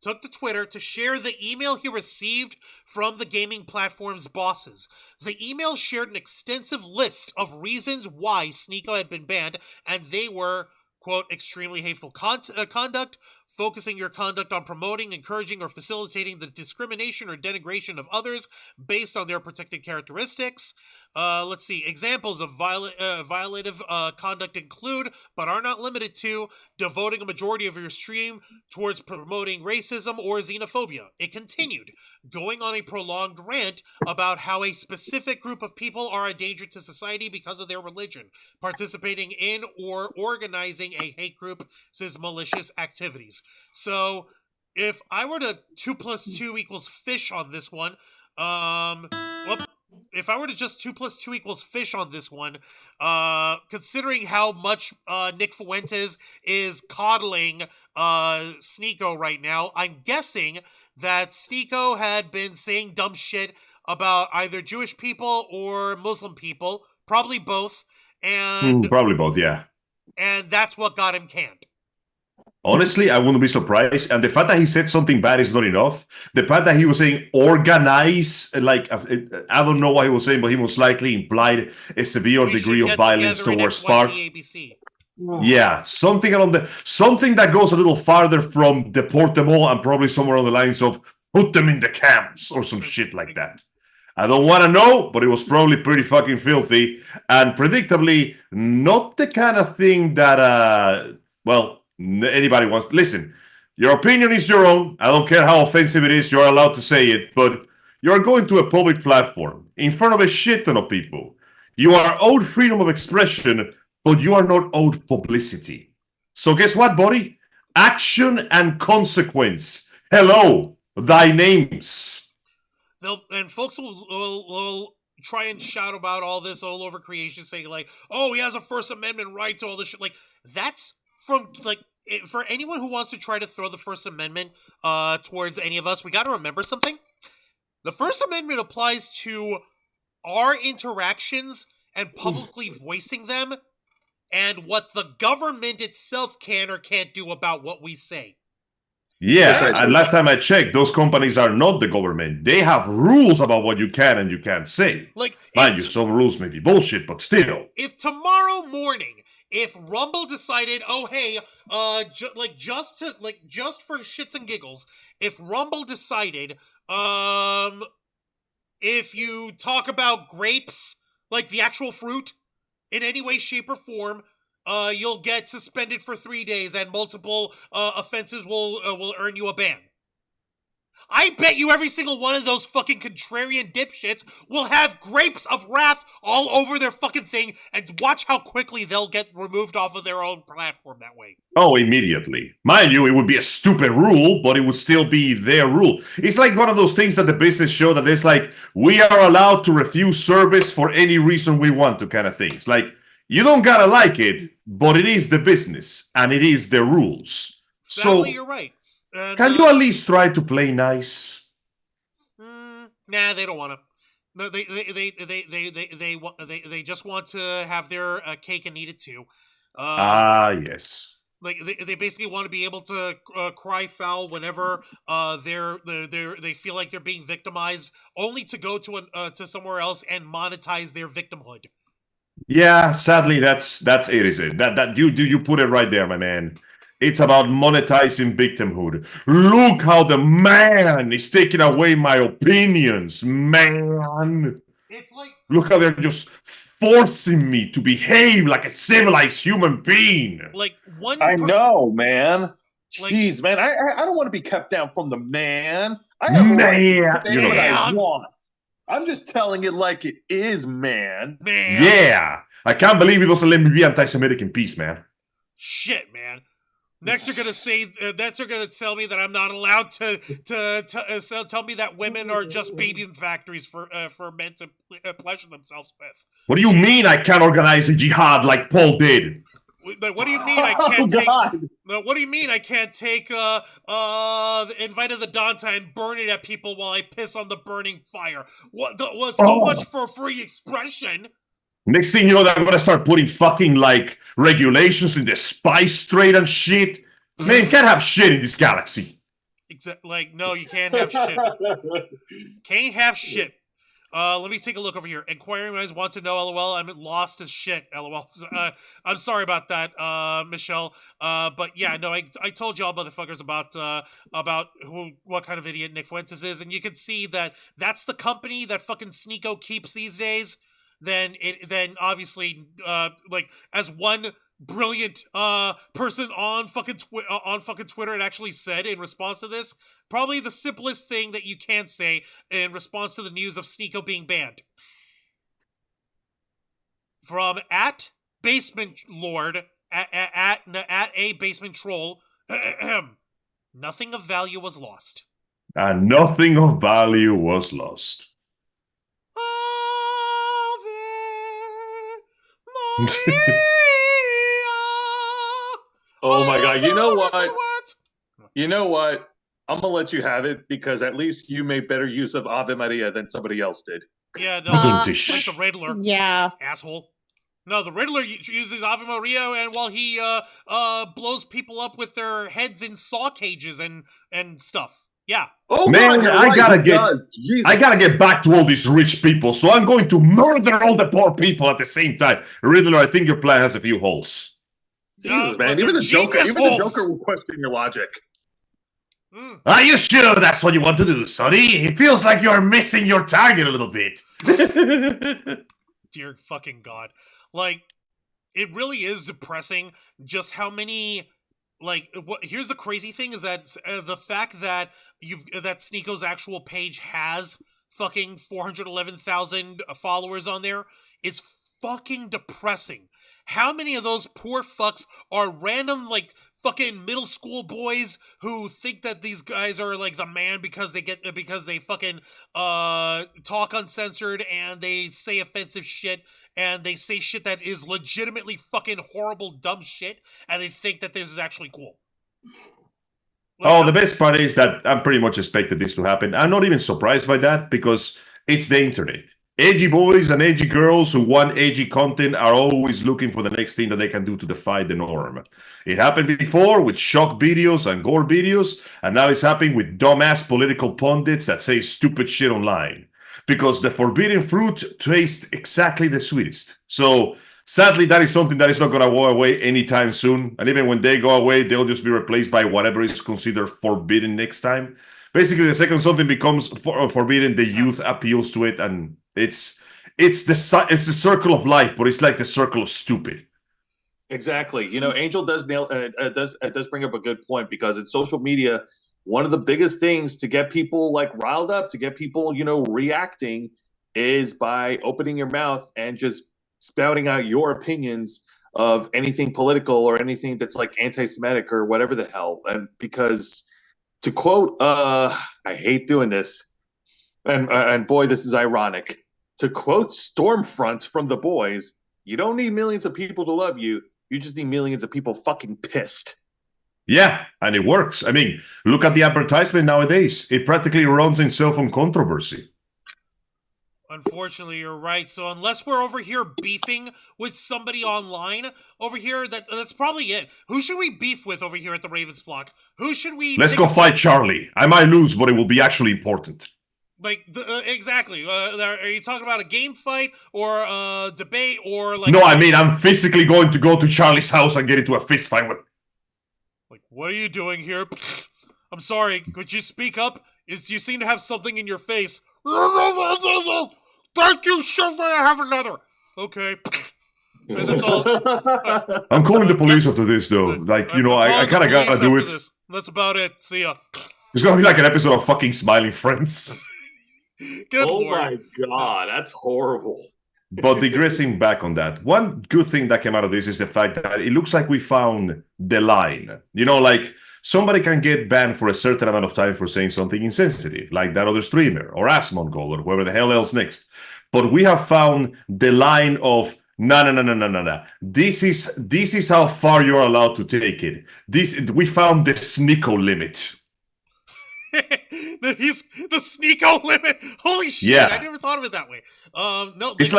Took to Twitter to share the email he received from the gaming platform's bosses. The email shared an extensive list of reasons why Sneako had been banned, and they were, quote, extremely hateful conduct, focusing your conduct on promoting, encouraging, or facilitating the discrimination or denigration of others based on their protected characteristics. Let's see. Examples of violative conduct include, but are not limited to, devoting a majority of your stream towards promoting racism or xenophobia. It continued, going on a prolonged rant about how a specific group of people are a danger to society because of their religion, participating in or organizing a hate group's malicious activities. So, if I were to 2 + 2 = fish on this one, if I were to just 2 + 2 = fish on this one, considering how much Nick Fuentes is coddling Sneako right now, I'm guessing that Sneako had been saying dumb shit about either Jewish people or Muslim people, probably both, and Probably both, yeah. And that's what got him canned. Honestly, I wouldn't be surprised. And the fact that he said something bad is not enough. The fact that he was saying organize, like, I don't know what he was saying, but he most likely implied a severe degree of violence towards Spark. Yeah, something that goes a little farther from deport them all and probably somewhere on the lines of put them in the camps or some shit like that. I don't want to know, but it was probably pretty fucking filthy and predictably not the kind of thing that, anybody wants. Listen, your opinion is your own. I don't care how offensive it is. You're allowed to say it, but you're going to a public platform in front of a shit ton of people. You are owed freedom of expression, but you are not owed publicity. So guess what, buddy? Action and consequence. Hello, thy names. And folks will try and shout about all this all over creation, saying like, oh, he has a First Amendment right to all this shit. Like, that's from, like, for anyone who wants to try to throw the First Amendment towards any of us, we got to remember something. The First Amendment applies to our interactions and publicly voicing them, and what the government itself can or can't do about what we say. Yeah, and last time I checked, those companies are not the government. They have rules about what you can and you can't say. Like, mind you, some rules may be bullshit, but still. If tomorrow morning, if Rumble decided, oh hey, just for shits and giggles, if Rumble decided, if you talk about grapes, like the actual fruit, in any way, shape, or form, you'll get suspended for 3 days, and multiple offenses will earn you a ban. I bet you every single one of those fucking contrarian dipshits will have grapes of wrath all over their fucking thing, and watch how quickly they'll get removed off of their own platform that way. Oh, immediately. Mind you, it would be a stupid rule, but it would still be their rule. It's like one of those things that the business show that it's like, we are allowed to refuse service for any reason we want to kind of things. Like, you don't gotta like it, but it is the business, and it is the rules. Sadly, you're right. And, can you at least try to play nice? Nah, they don't want to. No, they just want to have their cake and eat it too. Yes. Like they basically want to be able to cry foul whenever they feel like they're being victimized, only to go to somewhere else and monetize their victimhood. Yeah, sadly, that's it, is it? That you put it right there, my man. It's about monetizing victimhood. Look how the man is taking away my opinions, man. It's like, look how they're just forcing me to behave like a civilized human being. Like one. I know, man. Like, jeez, man. I don't want to be kept down from the man. I have a right to do what I want. I'm just telling it like it is, man. Yeah. I can't believe he doesn't let me be anti-Semitic in peace, man. Shit, man. Next, they're gonna say. Next, they're gonna tell me that I'm not allowed to tell me that women are just baby factories for men to pleasure themselves with. What do you mean I can't organize a jihad like Paul did? But what do you mean I can't take? No, what do you mean I can't take the Invite of the Dante and burn it at people while I piss on the burning fire? What was so much for free expression? Next thing you know, they're gonna start putting fucking like regulations in the spice trade and shit. Man, you can't have shit in this galaxy. Like, no, you can't have shit. Can't have shit. Let me take a look over here. Inquiring minds want to know, LOL. I'm lost as shit, LOL. I'm sorry about that, Michelle. But yeah, no, I told y'all motherfuckers about what kind of idiot Nick Fuentes is, and you can see that that's the company that fucking Sneako keeps these days. Then obviously, like, as one brilliant person on fucking Twitter, it actually said in response to this, probably the simplest thing that you can say in response to the news of Sneako being banned. From at Basement Lord at a Basement Troll, nothing of value was lost. And nothing of value was lost. Oh my god, you know what? You know what? I'm gonna let you have it because at least you made better use of Ave Maria than somebody else did. Yeah, no, it's the Riddler. Yeah. Asshole. No, the Riddler uses Ave Maria, and while he blows people up with their heads in saw cages and stuff. Yeah. Oh man, God, I gotta get back to all these rich people, so I'm going to murder all the poor people at the same time. Riddler, I think your plan has a few holes. Jesus, man, even the Joker will question your logic. Are you sure that's what you want to do, Sonny? It feels like you're missing your target a little bit. Dear fucking God. Like, it really is depressing just how many... Like, here's the crazy thing is that the fact that that Sneako's actual page has fucking 411,000 followers on there is fucking depressing. How many of those poor fucks are random, like, fucking middle school boys who think that these guys are like the man because they fucking talk uncensored and they say offensive shit and they say shit that is legitimately fucking horrible dumb shit and they think that this is actually cool. Like, the best part is that I'm pretty much expected this to happen. I'm not even surprised by that because it's the internet. Edgy boys and edgy girls who want edgy content are always looking for the next thing that they can do to defy the norm. It happened before with shock videos and gore videos, and now it's happening with dumbass political pundits that say stupid shit online. Because the forbidden fruit tastes exactly the sweetest. So, sadly, that is something that is not going to go away anytime soon. And even when they go away, they'll just be replaced by whatever is considered forbidden next time. Basically, the second something becomes forbidden, the youth appeals to it, and it's the circle of life, but it's like the circle of stupid. Exactly. You know, Angel does bring up a good point because in social media, one of the biggest things to get people like riled up, to get people, reacting, is by opening your mouth and just spouting out your opinions of anything political or anything that's like anti-Semitic or whatever the hell. And because, to quote, I hate doing this, and boy, this is ironic. To quote Stormfront from The Boys, you don't need millions of people to love you. You just need millions of people fucking pissed. Yeah, and it works. I mean, look at the advertisement nowadays. It practically runs itself on controversy. Unfortunately, you're right. So unless we're over here beefing with somebody online over here, that's probably it. Who should we beef with over here at the Ravens Flock? Who should we... Let's go fight Charlie. I might lose, but it will be actually important. Like, exactly. Are you talking about a game fight or a debate or like... No, I mean, I'm physically going to go to Charlie's house and get into a fist fight with... Like, what are you doing here? I'm sorry, could you speak up? You seem to have something in your face. Thank you, so I have another. Okay. And that's all. I'm calling the police after this, though. Like, I kind of gotta do it. That's about it. See ya. It's gonna be like an episode of fucking Smiling Friends. Good oh Lord. My God, that's horrible. But digressing back on that, one good thing that came out of this is the fact that it looks like we found the line. Like somebody can get banned for a certain amount of time for saying something insensitive, like that other streamer or Asmongold or whoever the hell else next. But we have found the line of no. This is how far you're allowed to take it. We found the Sneako limit. He's the Sneako limit. Holy shit! Yeah. I never thought of it that way. No, it's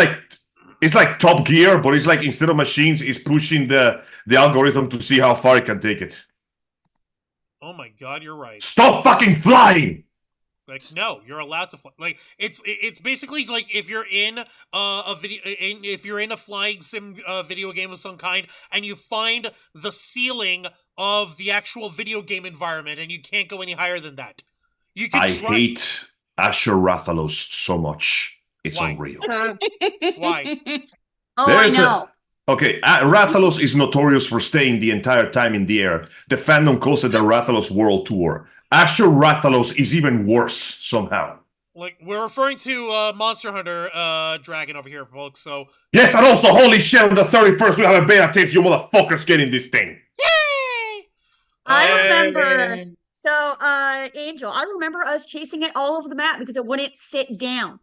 like Top Gear, but it's like instead of machines, it's pushing the algorithm to see how far it can take it. Oh my God, you're right. Stop fucking flying! Like, no, you're allowed to fly. Like, it's basically like if you're in if you're in a flying sim video game of some kind, and you find the ceiling of the actual video game environment, and you can't go any higher than that. You can. I hate Asher Rathalos so much. It's unreal. Why? I know. Okay, Rathalos is notorious for staying the entire time in the air. The fandom calls it the Rathalos World Tour. Asher Rathalos is even worse somehow. Like, we're referring to Monster Hunter Dragon over here, folks, so... Yes, and also, holy shit, on the 31st, we have a beta test, you motherfuckers getting this thing. Yay! I remember... So, Angel, I remember us chasing it all over the map because it wouldn't sit down.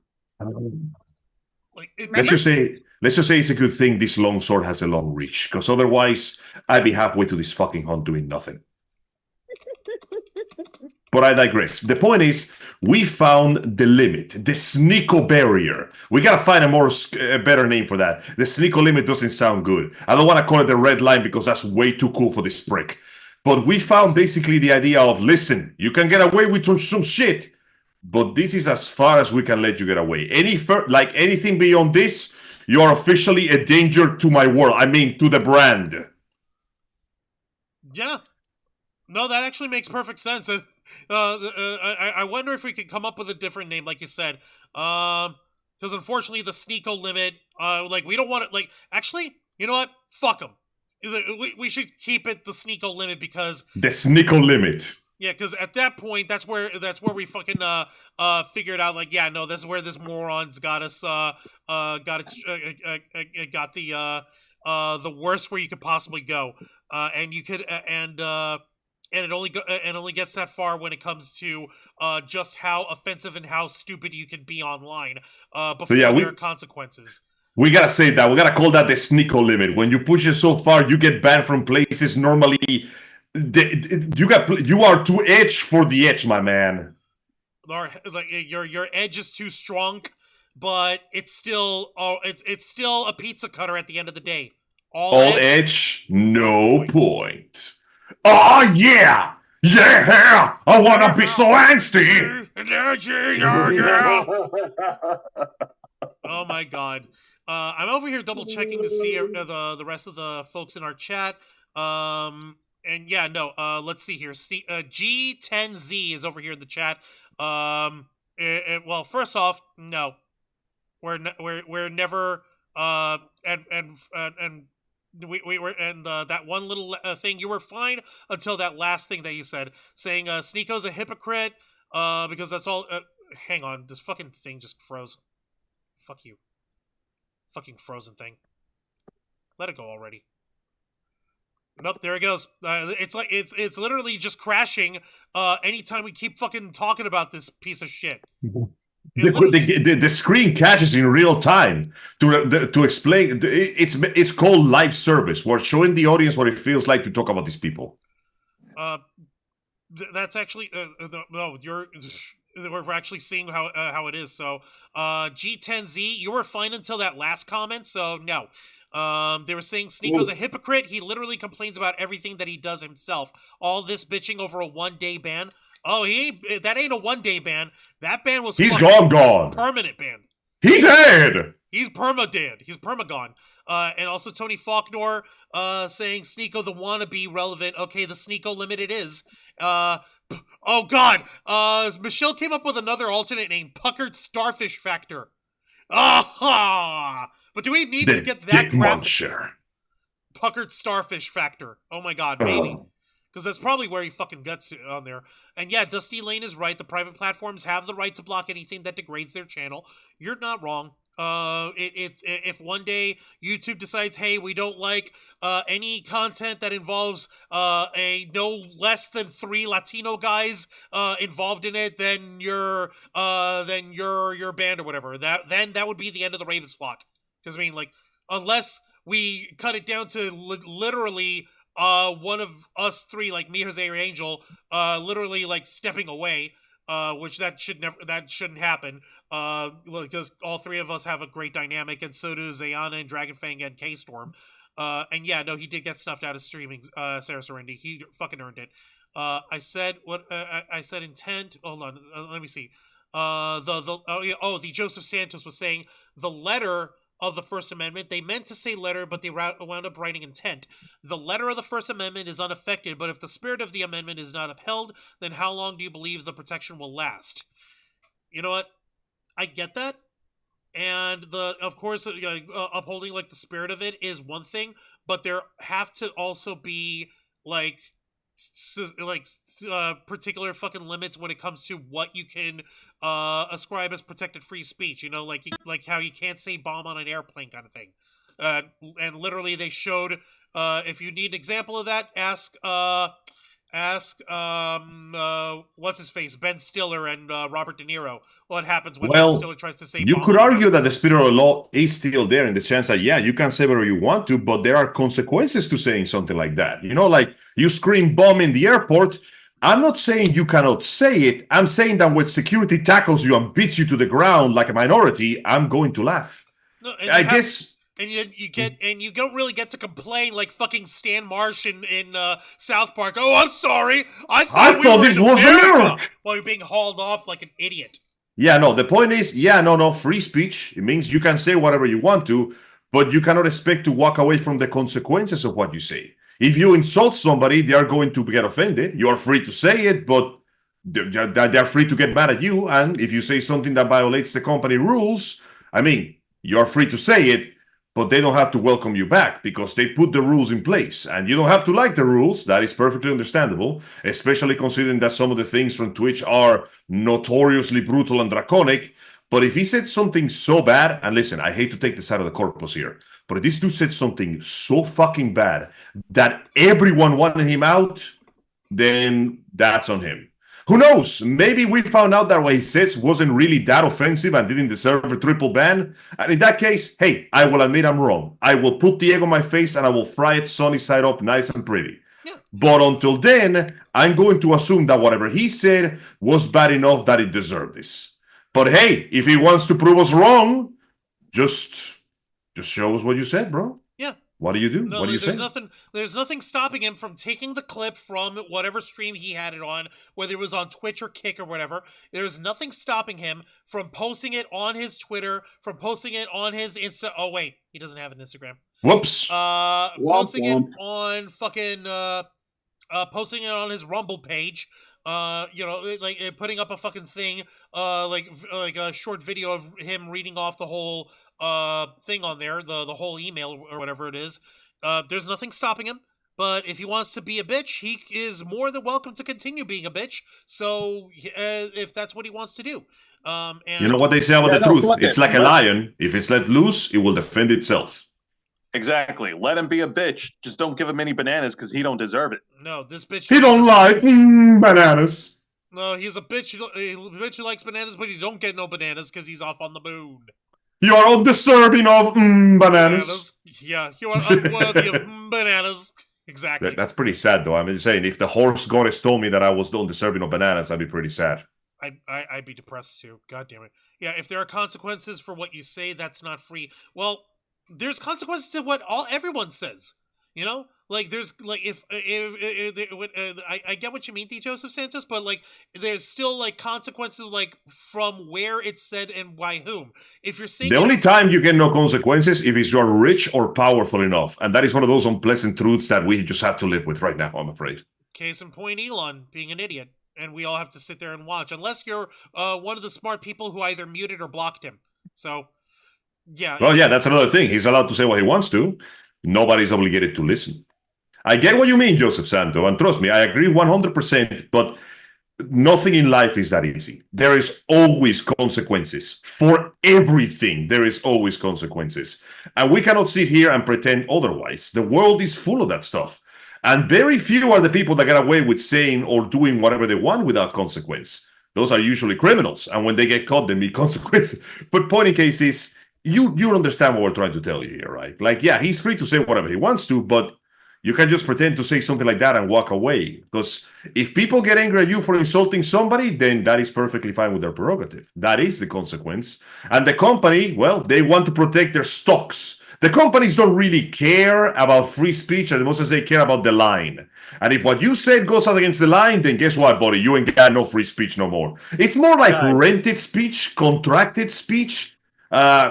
Like, let's just say it's a good thing this long sword has a long reach, because otherwise, I'd be halfway to this fucking hunt doing nothing. But I digress. The point is, we found the limit, the Sneako barrier. We gotta find a better name for that. The Sneako limit doesn't sound good. I don't want to call it the red line because that's way too cool for this prick. But we found basically the idea of, listen, you can get away with some shit, but this is as far as we can let you get away. Anything beyond this, you are officially a danger to my world. I mean, to the brand. Yeah. No, that actually makes perfect sense. I wonder if we could come up with a different name, like you said. Because unfortunately, the Sneako limit, we don't want it. Actually, you know what? Fuck them. We should keep it the Sneako limit because the Sneako limit. Yeah, because at that point, that's where we fucking figured out. Like, yeah, no, this is where this morons got us. Got the worst where you could possibly go. And you could and it only gets that far when it comes to just how offensive and how stupid you can be online before there are consequences. We gotta say that. We gotta call that the Sneako limit. When you push it so far, you get banned from places normally. You are too edge for the edge, my man. Your edge is too strong, but it's still it's still a pizza cutter at the end of the day. All edge, no point. Oh, yeah! Yeah! I wanna be so angsty! Oh my God. I'm over here double checking to see the rest of the folks in our chat. And yeah, no, let's see here. G10Z is over here in the chat. Well, first off, no. We're never, and we were, and that one little thing, you were fine until that last thing that you said, saying Sneako's a hypocrite, because that's all. Hang on, this fucking thing just froze. Fuck you, fucking frozen thing. Let it go already. Nope, there it goes. It's like it's literally just crashing. Anytime we keep fucking talking about this piece of shit. The screen catches in real time to explain. It's called live service. We're showing the audience what it feels like to talk about these people. That's actually no. We're actually seeing how it is. So G10Z, you were fine until that last comment. So no. They were saying Sneako's a hypocrite. He literally complains about everything that he does himself. All this bitching over a 1-day ban. Oh, that ain't a 1-day ban. That ban was he's gone. Permanent ban. He dead. He's perma-dead. He's perma-gone. And also Tony Faulkner saying Sneako the wannabe relevant. Okay, the Sneako limit it is. Oh, God. Michelle came up with another alternate name. Puckered Starfish Factor. Ah! But do we need to get that graphic? Puckered Starfish Factor. Oh, my God. Maybe. Because that's probably where he fucking gets on there. And yeah, Dusty Lane is right. The private platforms have the right to block anything that degrades their channel. You're not wrong. If one day YouTube decides, hey, we don't like any content that involves a no less than 3 Latino guys involved in it, then you're banned or whatever. Then that would be the end of the Ravens flock. Because I mean, like, unless we cut it down to literally one of us 3, like me, Jose, or Angel, literally like stepping away, which that shouldn't happen, because all 3 of us have a great dynamic, and so do Zayana and Dragonfang and K-Storm. And yeah, no, he did get snuffed out of streaming, Sarah Serendi. He fucking earned it. I said what I said intent. Hold on, let me see. The Joseph Santos was saying the letter of the First Amendment. They meant to say letter, but they wound up writing intent. The letter of the First Amendment is unaffected, but if the spirit of the amendment is not upheld, then how long do you believe the protection will last? You know what? I get that. And of course, upholding like the spirit of it is one thing, but there have to also be like particular fucking limits when it comes to what you can ascribe as protected free speech. You know, like how you can't say bomb on an airplane kind of thing. And literally they showed, if you need an example of that, ask what's his face, Ben Stiller and Robert De Niro. What happens when Ben Stiller tries to say you bomb could argue that the spirit of the law is still there in the sense that, yeah, you can say whatever you want to, but there are consequences to saying something like that. You know, like you scream bomb in the airport. I'm not saying you cannot say it. I'm saying that when security tackles you and beats you to the ground like a minority, I'm going to laugh. No, I guess... And you don't really get to complain like fucking Stan Marsh in South Park. Oh, I'm sorry. I thought this was America. While you're being hauled off like an idiot. Yeah, no, the point is, free speech. It means you can say whatever you want to, but you cannot expect to walk away from the consequences of what you say. If you insult somebody, they are going to get offended. You are free to say it, but they're free to get mad at you. And if you say something that violates the company rules, I mean, you're free to say it, but they don't have to welcome you back because they put the rules in place. And you don't have to like the rules. That is perfectly understandable, especially considering that some of the things from Twitch are notoriously brutal and draconic. But if he said something so bad, and listen, I hate to take the side of the corpus here, but if this dude said something so fucking bad that everyone wanted him out, then that's on him. Who knows? Maybe we found out that what he says wasn't really that offensive and didn't deserve a triple ban. And in that case, hey, I will admit I'm wrong. I will put the egg on my face and I will fry it sunny side up nice and pretty. Yeah. But until then, I'm going to assume that whatever he said was bad enough that it deserved this. But hey, if he wants to prove us wrong, just show us what you said, bro. Yeah. What do you do? No, what do you say? There's nothing stopping him from taking the clip from whatever stream he had it on, whether it was on Twitch or Kick or whatever. There's nothing stopping him from posting it on his Twitter, from posting it on his Insta. Oh wait, he doesn't have an Instagram. Whoops. Posting it on fucking posting it on his Rumble page. Like putting up a fucking thing, like a short video of him reading off the whole thing on there, the whole email or whatever it is. There's nothing stopping him. But if he wants to be a bitch, he is more than welcome to continue being a bitch. So if that's what he wants to do. And You know what they say about the truth? It's like a lion. If it's let loose, it will defend itself. Exactly. Let him be a bitch. Just don't give him any bananas because he don't deserve it. No, this bitch... He don't like bananas. No, he's a bitch. A bitch who likes bananas, but he don't get no bananas because he's off on the moon. You are undeserving of bananas. Yeah, you are unworthy of bananas. Exactly. That's pretty sad, though. I'm saying, if the horse goddess told me that I was undeserving of bananas, I'd be pretty sad. I'd be depressed too. God damn it. Yeah, if there are consequences for what you say, that's not free. Well, there's consequences to what everyone says. You know, like there's like if I get what you mean, D. Joseph Santos, but like there's still like consequences like from where it's said and by whom. If you're saying the only time you get no consequences if you're rich or powerful enough, and that is one of those unpleasant truths that we just have to live with right now. I'm afraid. Case in point, Elon being an idiot, and we all have to sit there and watch, unless you're one of the smart people who either muted or blocked him. So, yeah. Well, yeah, that's another thing. He's allowed to say what he wants to. Nobody's obligated to listen. I get what you mean, Joseph Santo, and trust me, I agree 100%, but nothing in life is that easy. There is always consequences. For everything, there is always consequences. And we cannot sit here and pretend otherwise. The world is full of that stuff. And very few are the people that get away with saying or doing whatever they want without consequence. Those are usually criminals, and when they get caught, they need consequences. But point in case is, you understand what we're trying to tell you here, right? Like, yeah, he's free to say whatever he wants to, but you can just pretend to say something like that and walk away. Because if people get angry at you for insulting somebody, then that is perfectly fine with their prerogative. That is the consequence. And the company, well, they want to protect their stocks. The companies don't really care about free speech as much as they care about the line. And if what you said goes out against the line, then guess what, buddy? You ain't got no free speech no more. It's more like rented speech, contracted speech,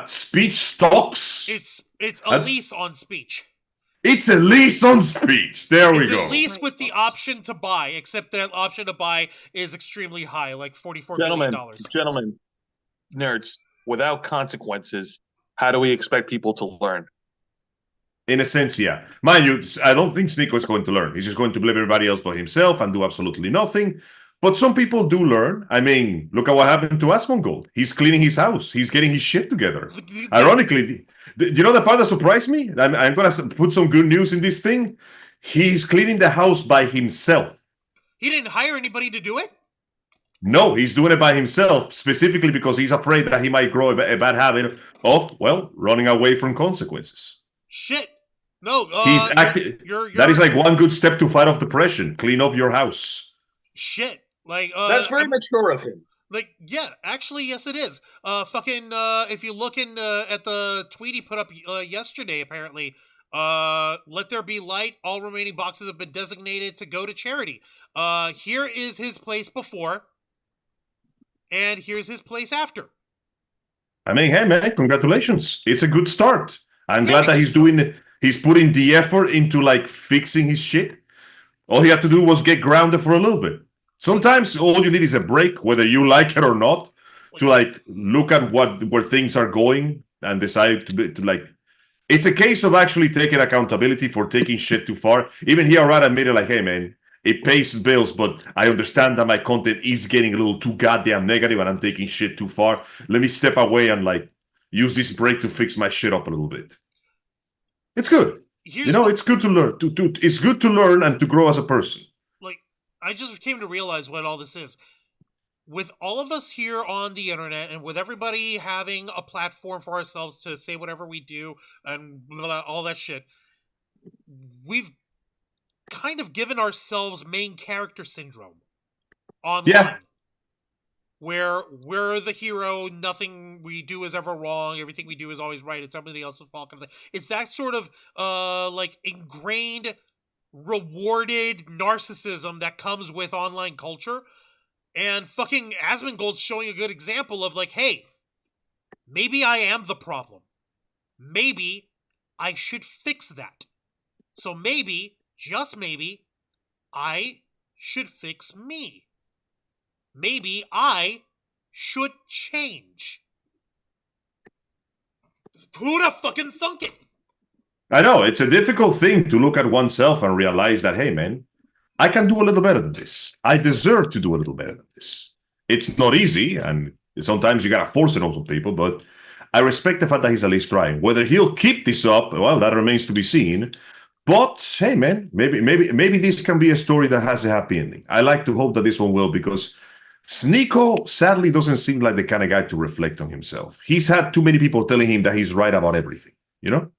speech stocks. It's a lease on speech. It's a lease on speech. There we go. It's a lease with the option to buy, except the option to buy is extremely high, like $44 million. Gentlemen, nerds, without consequences, how do we expect people to learn? In a sense, yeah. Mind you, I don't think Sneako is going to learn. He's just going to blame everybody else but himself and do absolutely nothing. But some people do learn. I mean, look at what happened to Asmongold. He's cleaning his house. He's getting his shit together. Ironically, you know the part that surprised me? I'm going to put some good news in this thing. He's cleaning the house by himself. He didn't hire anybody to do it? No, he's doing it by himself, specifically because he's afraid that he might grow a bad habit of, well, running away from consequences. Shit. No. He's acting. That is like one good step to fight off depression. Clean up your house. Shit. Like that's very mature of him. Like, yeah, actually, yes, it is. If you look at the tweet he put up yesterday, apparently, let there be light. All remaining boxes have been designated to go to charity. Here is his place before, and here's his place after. I mean, hey, man, congratulations. It's a good start. I'm glad that he's putting the effort into, like, fixing his shit. All he had to do was get grounded for a little bit. Sometimes all you need is a break, whether you like it or not, to like look at where things are going and decide to like. It's a case of actually taking accountability for taking shit too far. Even here, right, admitted like, hey man, it pays bills, but I understand that my content is getting a little too goddamn negative and I'm taking shit too far. Let me step away and like use this break to fix my shit up a little bit. It's good. It's good to learn. It's good to learn and to grow as a person. I just came to realize what all this is. With all of us here on the internet and with everybody having a platform for ourselves to say whatever we do and all that shit, we've kind of given ourselves main character syndrome online. Yeah. Where we're the hero, nothing we do is ever wrong, everything we do is always right, it's everybody else's fault. Kind of thing. It's that sort of like ingrained rewarded narcissism that comes with online culture, and fucking Asmongold's showing a good example of like, hey, maybe I am the problem. Maybe I should fix that. So maybe, just maybe, I should fix me. Maybe I should change. Who'da fucking thunk it? I know, it's a difficult thing to look at oneself and realize that, hey, man, I can do a little better than this. I deserve to do a little better than this. It's not easy, and sometimes you gotta force it on some people, but I respect the fact that he's at least trying. Whether he'll keep this up, well, that remains to be seen. But hey, man, maybe this can be a story that has a happy ending. I like to hope that this one will, because Sneako sadly doesn't seem like the kind of guy to reflect on himself. He's had too many people telling him that he's right about everything, you know?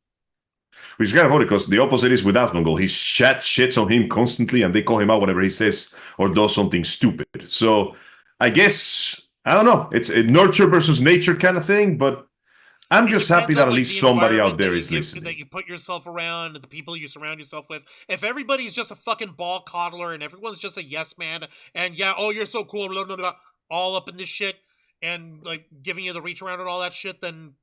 Which is kind of funny, because the opposite is with Asmongold. He shits on him constantly, and they call him out whenever he says or does something stupid. So I guess, I don't know, it's a nurture versus nature kind of thing, but I'm just happy that at least somebody out there is listening. That you put yourself around, the people you surround yourself with. If everybody's just a fucking ball coddler and everyone's just a yes man, and yeah, oh, you're so cool, blah, blah, blah, all up in this shit, and like giving you the reach around and all that shit, then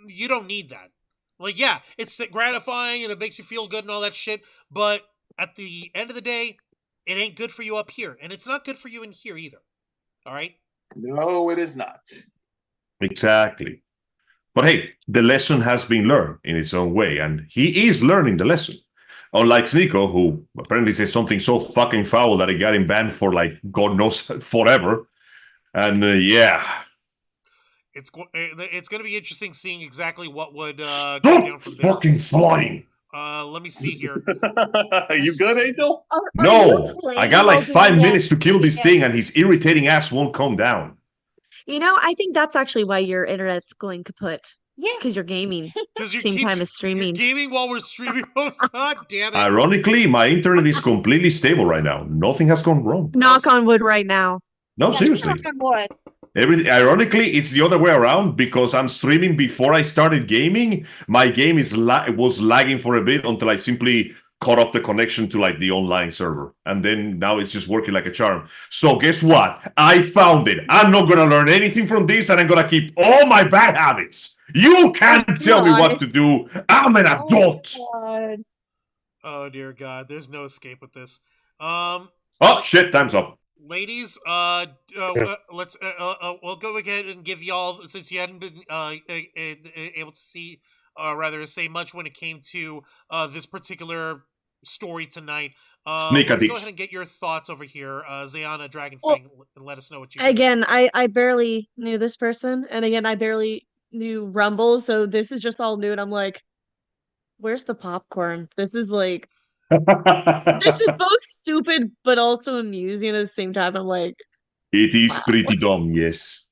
you don't need that. Like, yeah, it's gratifying and it makes you feel good and all that shit, but at the end of the day, it ain't good for you up here, and it's not good for you in here either. All right? No, it is not. Exactly. But hey, the lesson has been learned in its own way, and he is learning the lesson. Unlike Sneako, who apparently says something so fucking foul that it got him banned for, like, God knows, forever. And yeah. It's going to be interesting seeing exactly what would go Stop down from there. fucking flying! Let me see here. You good, Angel? No! I got like 5 minutes to kill this thing, and his irritating ass won't come down. You know, I think that's actually why your internet's going kaput. Yeah. Because you're gaming. Because you Same time as streaming. You're gaming while we're streaming. Oh, God damn it. Ironically, my internet is completely stable right now. Nothing has gone wrong. Knock on wood right now. No, seriously. Knock on wood. Everything. Ironically, it's the other way around, because I'm streaming before I started gaming. My game was lagging for a bit until I simply cut off the connection to like the online server, and then now it's just working like a charm. So guess what? I found it. I'm not gonna learn anything from this, and I'm gonna keep all my bad habits. You can't tell me what to do. I'm an adult. Oh, dear God. There's no escape with this. Oh shit! Time's up. Ladies, let's we'll go ahead and give y'all, since you hadn't been able to see, rather say much when it came to this particular story tonight. Let's go ahead and get your thoughts over here, Zayana Dragonfang, and let us know what you think. Again, I barely knew this person, and again, I barely knew Rumble, so this is just all new, and I'm like, where's the popcorn? This is like, this is both stupid but also amusing at the same time. I'm like, It is pretty dumb, yes.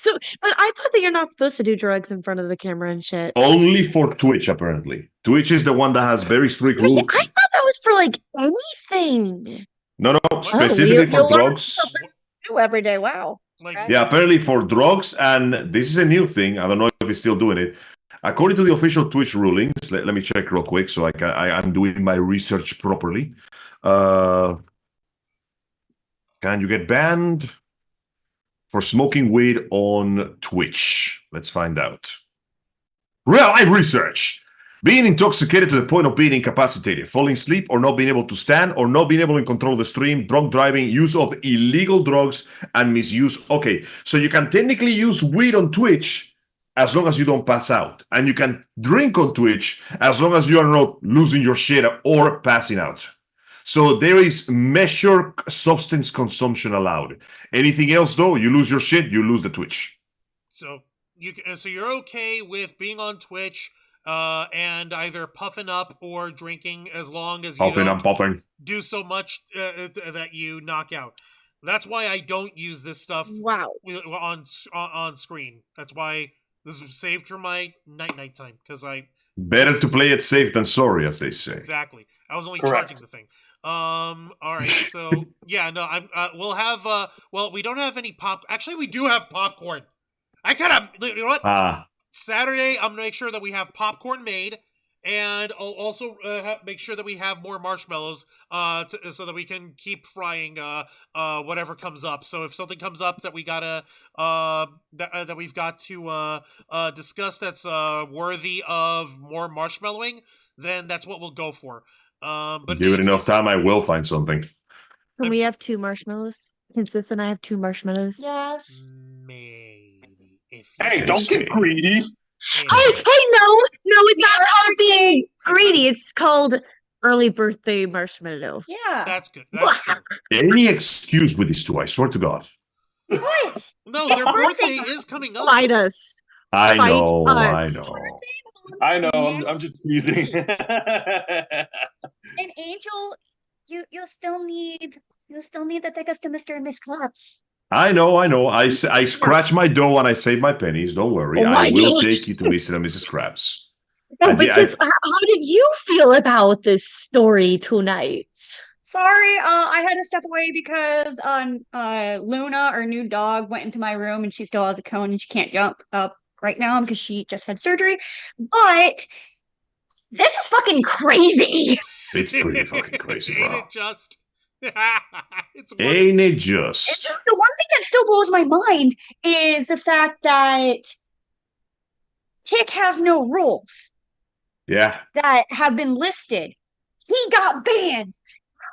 so, but I thought that you're not supposed to do drugs in front of the camera and shit. Only for Twitch, apparently. Twitch is the one that has very strict rules. I thought that was for like anything. No, specifically for drugs. New every day. Wow. Like, Yeah, apparently for drugs, and this is a new thing. I don't know if he's still doing it. According to the official Twitch rulings, let me check real quick so I'm doing my research properly. Can you get banned for smoking weed on Twitch? Let's find out. Well, I research. Being intoxicated to the point of being incapacitated, falling asleep, or not being able to stand, or not being able to control the stream, drunk driving, use of illegal drugs, and misuse. Okay, so you can technically use weed on Twitch as long as you don't pass out. And you can drink on Twitch as long as you are not losing your shit or passing out. So there is measured substance consumption allowed. Anything else, though, you lose your shit, you lose the Twitch. So you're okay with being on Twitch and either puffing up or drinking, as long as you don't do so much that you knock out. That's why I don't use this stuff on screen. That's why this was saved for my night time, because better to play it safe than sorry, as they say. Exactly. I was only charging the thing. All right. So yeah, no, we'll have well, we don't have any actually, we do have popcorn. You know what? Saturday, I'm gonna make sure that we have popcorn made, and I'll also make sure that we have more marshmallows so that we can keep frying whatever comes up. So if something comes up that we gotta that we've got to discuss that's worthy of more marshmallowing, then that's what we'll go for. But give it enough time, I will find something. Can we have 2 marshmallows? Consistent, I have 2 marshmallows. Yes. Maybe. Hey, don't get greedy. Hey, no, it's not called being greedy. It's called early birthday marshmallow. Yeah. That's good. That's true. Any excuse with these two, I swear to God. What? No, their birthday is coming up. Fight us. I Fight know, I us. know. I know. I'm just teasing. And Angel, you still need to take us to Mr. and Miss Clubs. I know. I scratch my dough and I save my pennies. Don't worry. Oh my I will gosh. take you to Mr. and Mrs. Krabs. No, I but did- sis, how did you feel about this story tonight? Sorry, I had to step away because Luna, our new dog, went into my room and she still has a cone and she can't jump up right now because she just had surgery. But this is fucking crazy. It's pretty fucking crazy, Ain't bro. it just? It's wonderful. Ain't it It's just? just the one thing that still blows my mind is the fact that Kick has no rules Yeah. that have been listed. He got banned.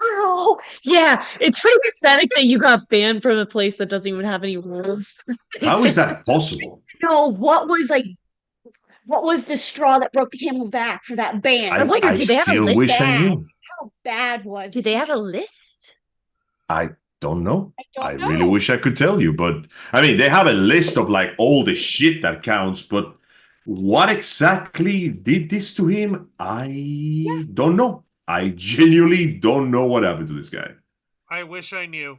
Oh, Yeah, it's pretty pathetic that you got banned from a place that doesn't even have any rules. How is that possible? no, what was the straw that broke the camel's back for that ban? I, wonder, I did they have a still list wish I bad? knew. How bad was Did they have a list? I don't know. I don't I really know. wish I could tell you, but I mean, they have a list of like all the shit that counts, but what exactly did this to him? I don't know. I genuinely don't know what happened to this guy. I wish I knew.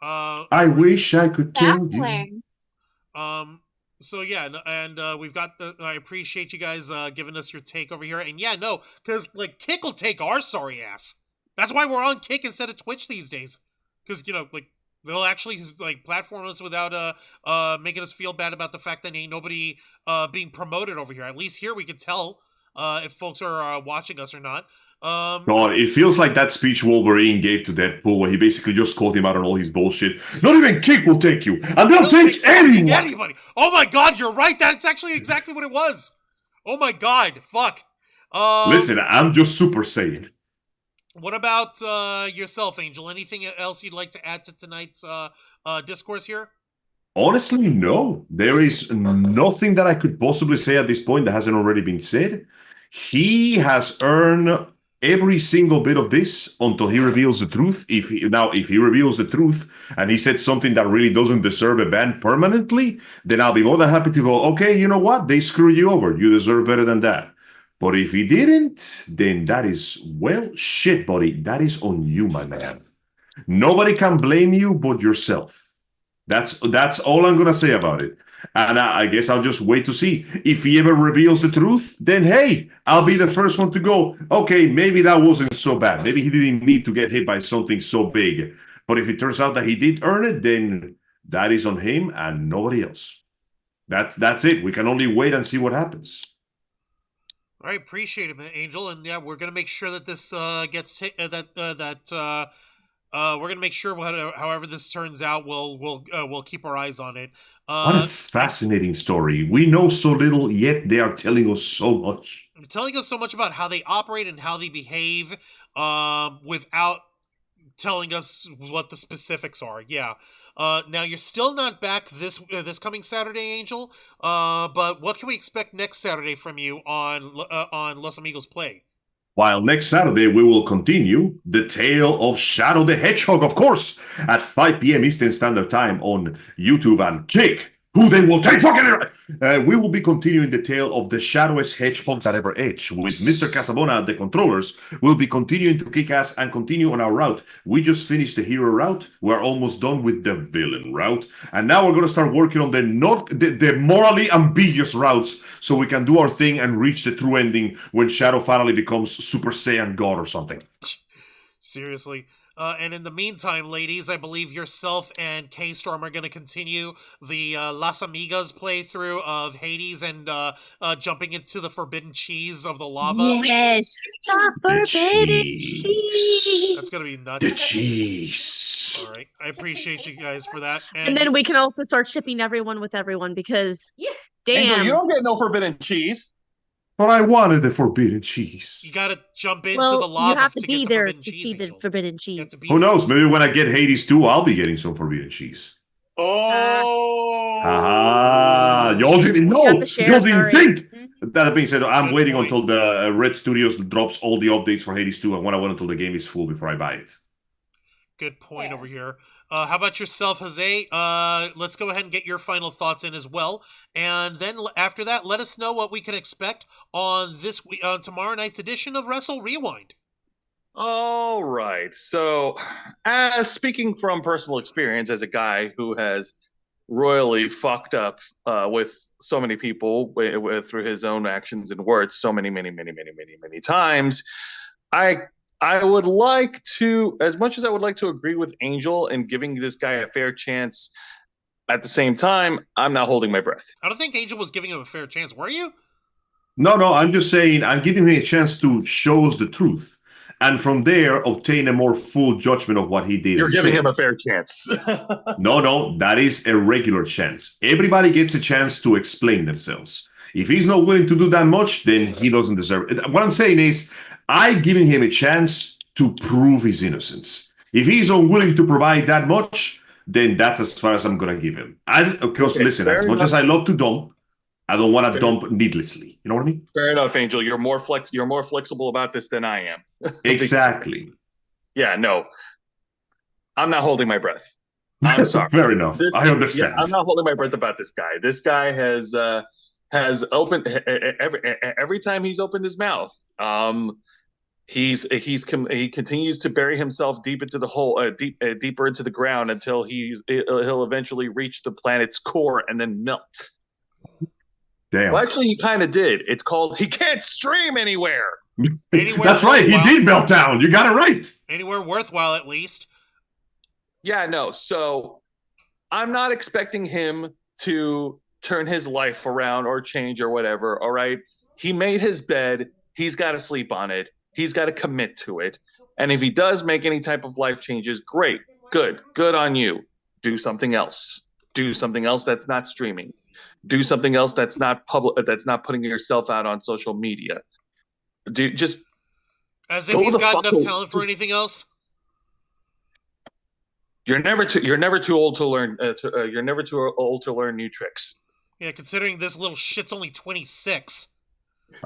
I wish I could tell you. Baffling. So yeah, and we've got the. I appreciate you guys giving us your take over here, and yeah, no, because like Kick will take our sorry ass. That's why we're on Kick instead of Twitch these days, because like they'll actually like platform us without making us feel bad about the fact that ain't nobody being promoted over here. At least here we can tell if folks are watching us or not. God, it feels like that speech Wolverine gave to Deadpool where he basically just called him out on all his bullshit. Not even Kick will take you, and they'll take anyone. Anybody. Oh my god, you're right. That's actually exactly what it was. Oh my god, fuck. Listen, I'm just Super Saiyan. What about yourself, Angel? Anything else you'd like to add to tonight's discourse here? Honestly, no. There is nothing that I could possibly say at this point that hasn't already been said. He has earned every single bit of this until he reveals the truth. If he reveals the truth and he said something that really doesn't deserve a ban permanently, then I'll be more than happy to go, okay, you know what? They screwed you over. You deserve better than that. But if he didn't, then that is, well, shit, buddy. That is on you, my man. Nobody can blame you but yourself. That's all I'm going to say about it. And I guess I'll just wait to see. If he ever reveals the truth, then hey, I'll be the first one to go, okay, maybe that wasn't so bad. Maybe he didn't need to get hit by something so big. But if it turns out that he did earn it, then that is on him and nobody else. That's it. We can only wait and see what happens. All right, appreciate it, Angel. And yeah, we're going to make sure that this gets hit, we're gonna make sure however this turns out, we'll keep our eyes on it. What a fascinating story. We know so little, yet they are telling us so much. Telling us so much about how they operate and how they behave, without telling us what the specifics are. Yeah. Now you're still not back this coming Saturday, Angel. But what can we expect next Saturday from you on Los Amigos Play? While next Saturday we will continue the tale of Shadow the Hedgehog, of course, at 5 p.m. Eastern Standard Time on YouTube and Kick. Who they will take fucking... we will be continuing the tale of the shadowest hedgehog that ever edged. With Mr. Casabona and the controllers, we'll be continuing to kick ass and continue on our route. We just finished the hero route. We're almost done with the villain route. And now we're going to start working on the morally ambiguous routes so we can do our thing and reach the true ending when Shadow finally becomes Super Saiyan God or something. Seriously. And in the meantime, ladies, I believe yourself and K-Storm are going to continue the Las Amigas playthrough of Hades and jumping into the forbidden cheese of the lava. Yes, the forbidden cheese. That's going to be nuts. The cheese. All right. I appreciate you guys for that. And then we can also start shipping everyone with everyone because, damn. Angel, you don't get no forbidden cheese. But I wanted the forbidden cheese. You gotta jump into the lava. You have to get be the there forbidden to cheese, see the Angel. forbidden cheese. Who knows? Maybe when I get Hades 2, I'll be getting some forbidden cheese. Oh. Y'all didn't know. Got the share, Y'all didn't sorry. think. That being said, I'm Good waiting point. until the Red Studios drops all the updates for Hades 2. I want to wait until the game is full before I buy it. Good point over here. How about yourself, Jose? Let's go ahead and get your final thoughts in as well, and then after that, let us know what we can expect on tomorrow night's edition of Wrestle Rewind. All right. So, as speaking from personal experience, as a guy who has royally fucked up with so many people through his own actions and words, so many times, I would like to, as much as I would like to agree with Angel in giving this guy a fair chance, at the same time, I'm not holding my breath. I don't think Angel was giving him a fair chance. Were you? No, I'm just saying I'm giving him a chance to show us the truth. And from there, obtain a more full judgment of what he did. You're giving him a fair chance. No, that is a regular chance. Everybody gets a chance to explain themselves. If he's not willing to do that much, then he doesn't deserve it. What I'm saying is, I'm giving him a chance to prove his innocence. If he's unwilling to provide that much, then that's as far as I'm going to give him. Because listen, as much as I love to dump, I don't want to dump needlessly. You know what I mean? Fair enough, Angel. You're more flexible about this than I am. Exactly. Yeah, no. I'm not holding my breath. I'm sorry. Fair enough. I understand. Yeah, I'm not holding my breath about this guy. This guy has opened every time he's opened his mouth. He continues to bury himself deep into the hole, deeper into the ground until he'll eventually reach the planet's core and then melt. Damn. Well, actually, he kind of did. It's called he can't stream anywhere. That's right. He did melt down. You got it right. Anywhere worthwhile, at least. Yeah, no. So I'm not expecting him to turn his life around or change or whatever. All right. He made his bed. He's got to sleep on it. He's got to commit to it. And if he does make any type of life changes, great. Good on you. Do something else. Do something else that's not streaming. Do something else that's not public, that's not putting yourself out on social media. Just as if he's got enough talent for anything else. You're never too old to learn. You're never too old to learn new tricks. Yeah, considering this little shit's only 26.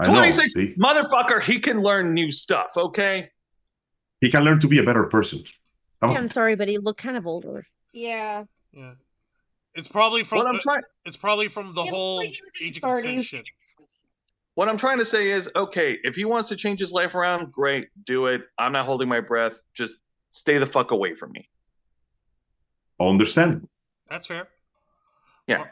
26, motherfucker. He can learn new stuff. Okay. He can learn to be a better person. Yeah, I'm sorry, but he looked kind of older. Yeah. Yeah. It's probably from. It's probably from the whole like age of consent shit. What I'm trying to say is, okay, if he wants to change his life around, great, do it. I'm not holding my breath. Just stay the fuck away from me. Understand. That's fair. Yeah.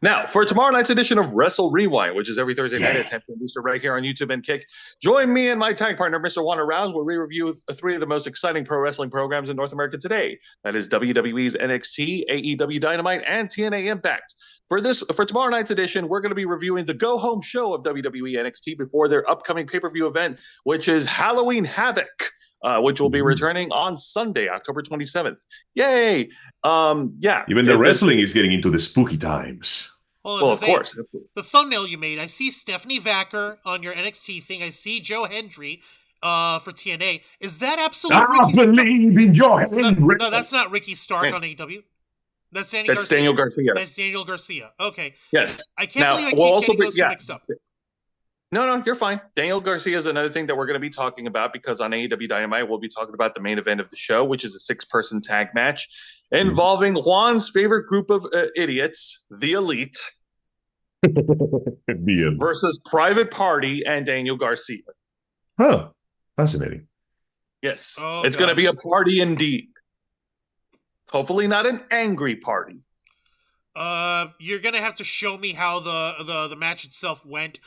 Now, for tomorrow night's edition of Wrestle Rewind, which is every Thursday night at 10 p.m. Eastern right here on YouTube and Kick, join me and my tag partner, Mr. Juan Rouse, where we review 3 of the most exciting pro wrestling programs in North America today. That is WWE's NXT, AEW Dynamite, and TNA Impact. For tomorrow night's edition, we're going to be reviewing the go-home show of WWE NXT before their upcoming pay-per-view event, which is Halloween Havoc. Which will be returning on Sunday, October 27th. Yay! Yeah. Even the wrestling is getting into the spooky times. Well, of course. The thumbnail you made, I see Stephanie Vacker on your NXT thing. I see Joe Hendry for TNA. Is that absolute Ricky Stark? Believe in Joe Hendry. No, that's not Ricky Stark on AEW. That's Daniel Garcia. That's Daniel Garcia. Okay. Yes. I can't believe I keep getting those two mixed up. No, you're fine. Daniel Garcia is another thing that we're going to be talking about because on AEW Dynamite, we'll be talking about the main event of the show, which is a 6-person tag match involving Juan's favorite group of idiots, the Elite, versus Private Party and Daniel Garcia. Huh. Fascinating. Yes. It's going to be a party indeed. Hopefully not an angry party. You're gonna have to show me how the match itself went.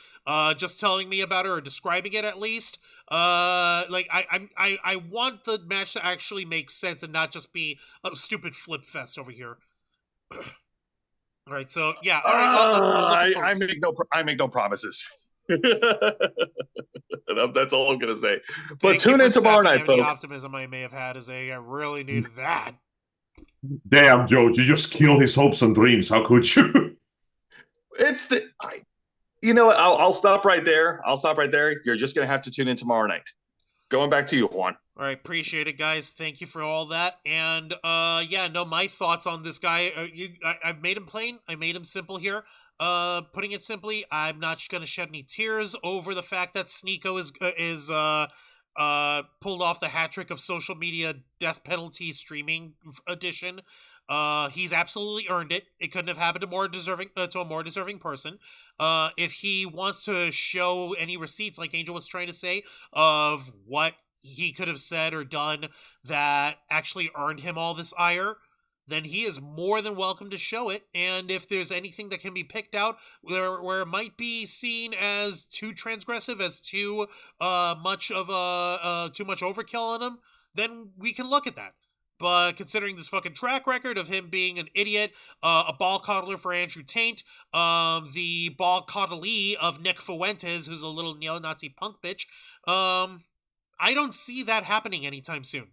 Just telling me about it or describing it at least. Like I want the match to actually make sense and not just be a stupid flip fest over here. All right, so yeah. All right, I make no promises. That's all I'm gonna say. But tune in tomorrow night, folks. The optimism I may have had as I really needed that. Damn, Joe, you just killed his hopes and dreams. How could you? You know what? I'll stop right there. You're just going to have to tune in tomorrow night. Going back to you, Juan. All right, appreciate it, guys. Thank you for all that. And yeah, no, my thoughts on this guy. I've made him plain. I made him simple here. Putting it simply, I'm not going to shed any tears over the fact that Sneako is pulled off the hat trick of social media death penalty streaming edition. He's absolutely earned it. It couldn't have happened to a more deserving person. If he wants to show any receipts, like Angel was trying to say, of what he could have said or done that actually earned him all this ire, then he is more than welcome to show it. And if there's anything that can be picked out where it might be seen as too transgressive, as too much overkill on him, then we can look at that. But considering this fucking track record of him being an idiot, a ball coddler for Andrew Tate, the ball coddlee of Nick Fuentes, who's a little neo-Nazi punk bitch, I don't see that happening anytime soon.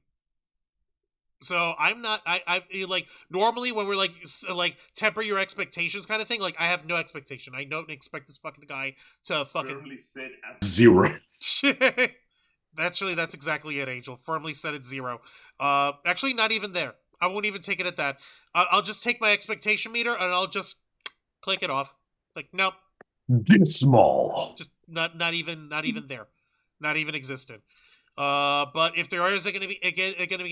So I'm not, I like, normally when we're like temper your expectations kind of thing, like I have no expectation. I don't expect this fucking guy to fucking sit at 0. Actually, that's exactly it, Angel. Firmly set at 0. Actually, not even there. I won't even take it at that. I'll just take my expectation meter and I'll just click it off. Like, nope. Dismal. Just not even there. Not even existent. But if there is going to be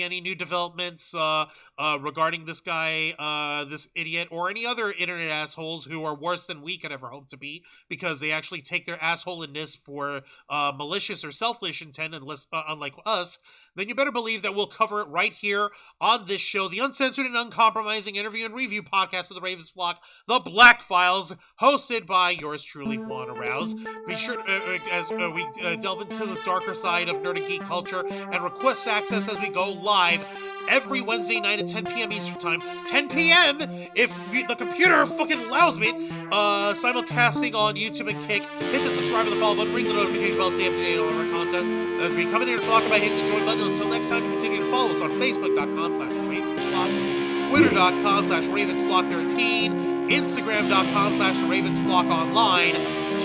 any new developments regarding this guy, this idiot, or any other internet assholes who are worse than we could ever hope to be, because they actually take their assholiness for malicious or selfish intent, unlike us, then you better believe that we'll cover it right here on this show, the uncensored and uncompromising interview and review podcast of the Ravens Flock, The Black Files, hosted by yours truly, Juan Arouse. Be sure, as we delve into the darker side of nerdy geek culture and request access as we go live every Wednesday night at 10 p.m. Eastern Time. 10 p.m. if the computer fucking allows me. Simulcasting on YouTube and Kick. Hit the subscribe and the follow button. Ring the notification bell to stay up to date on all of our content. Be coming here to Flock by hitting the join button. Until next time, continue to follow us on Facebook.com/RavensFlock, Twitter.com/RavensFlock13, Instagram.com/RavensFlockOnline,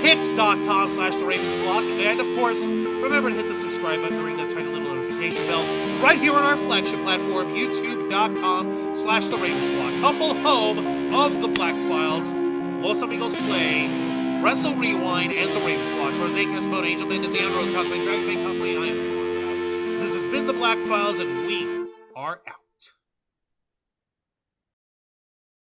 Kick.com/TheRavensFlock, and of course, remember to hit the subscribe button and ring that tiny little notification bell right here on our flagship platform, YouTube.com/TheRavensFlock, humble home of the Black Files, Los Amigos Play, Wrestle Rewind, and the Ravens Flock. Rose Casmone, Angel Mendez, Rose Cosplay, Dragon Fang Cosplay, I am This has been the Black Files, and we are out.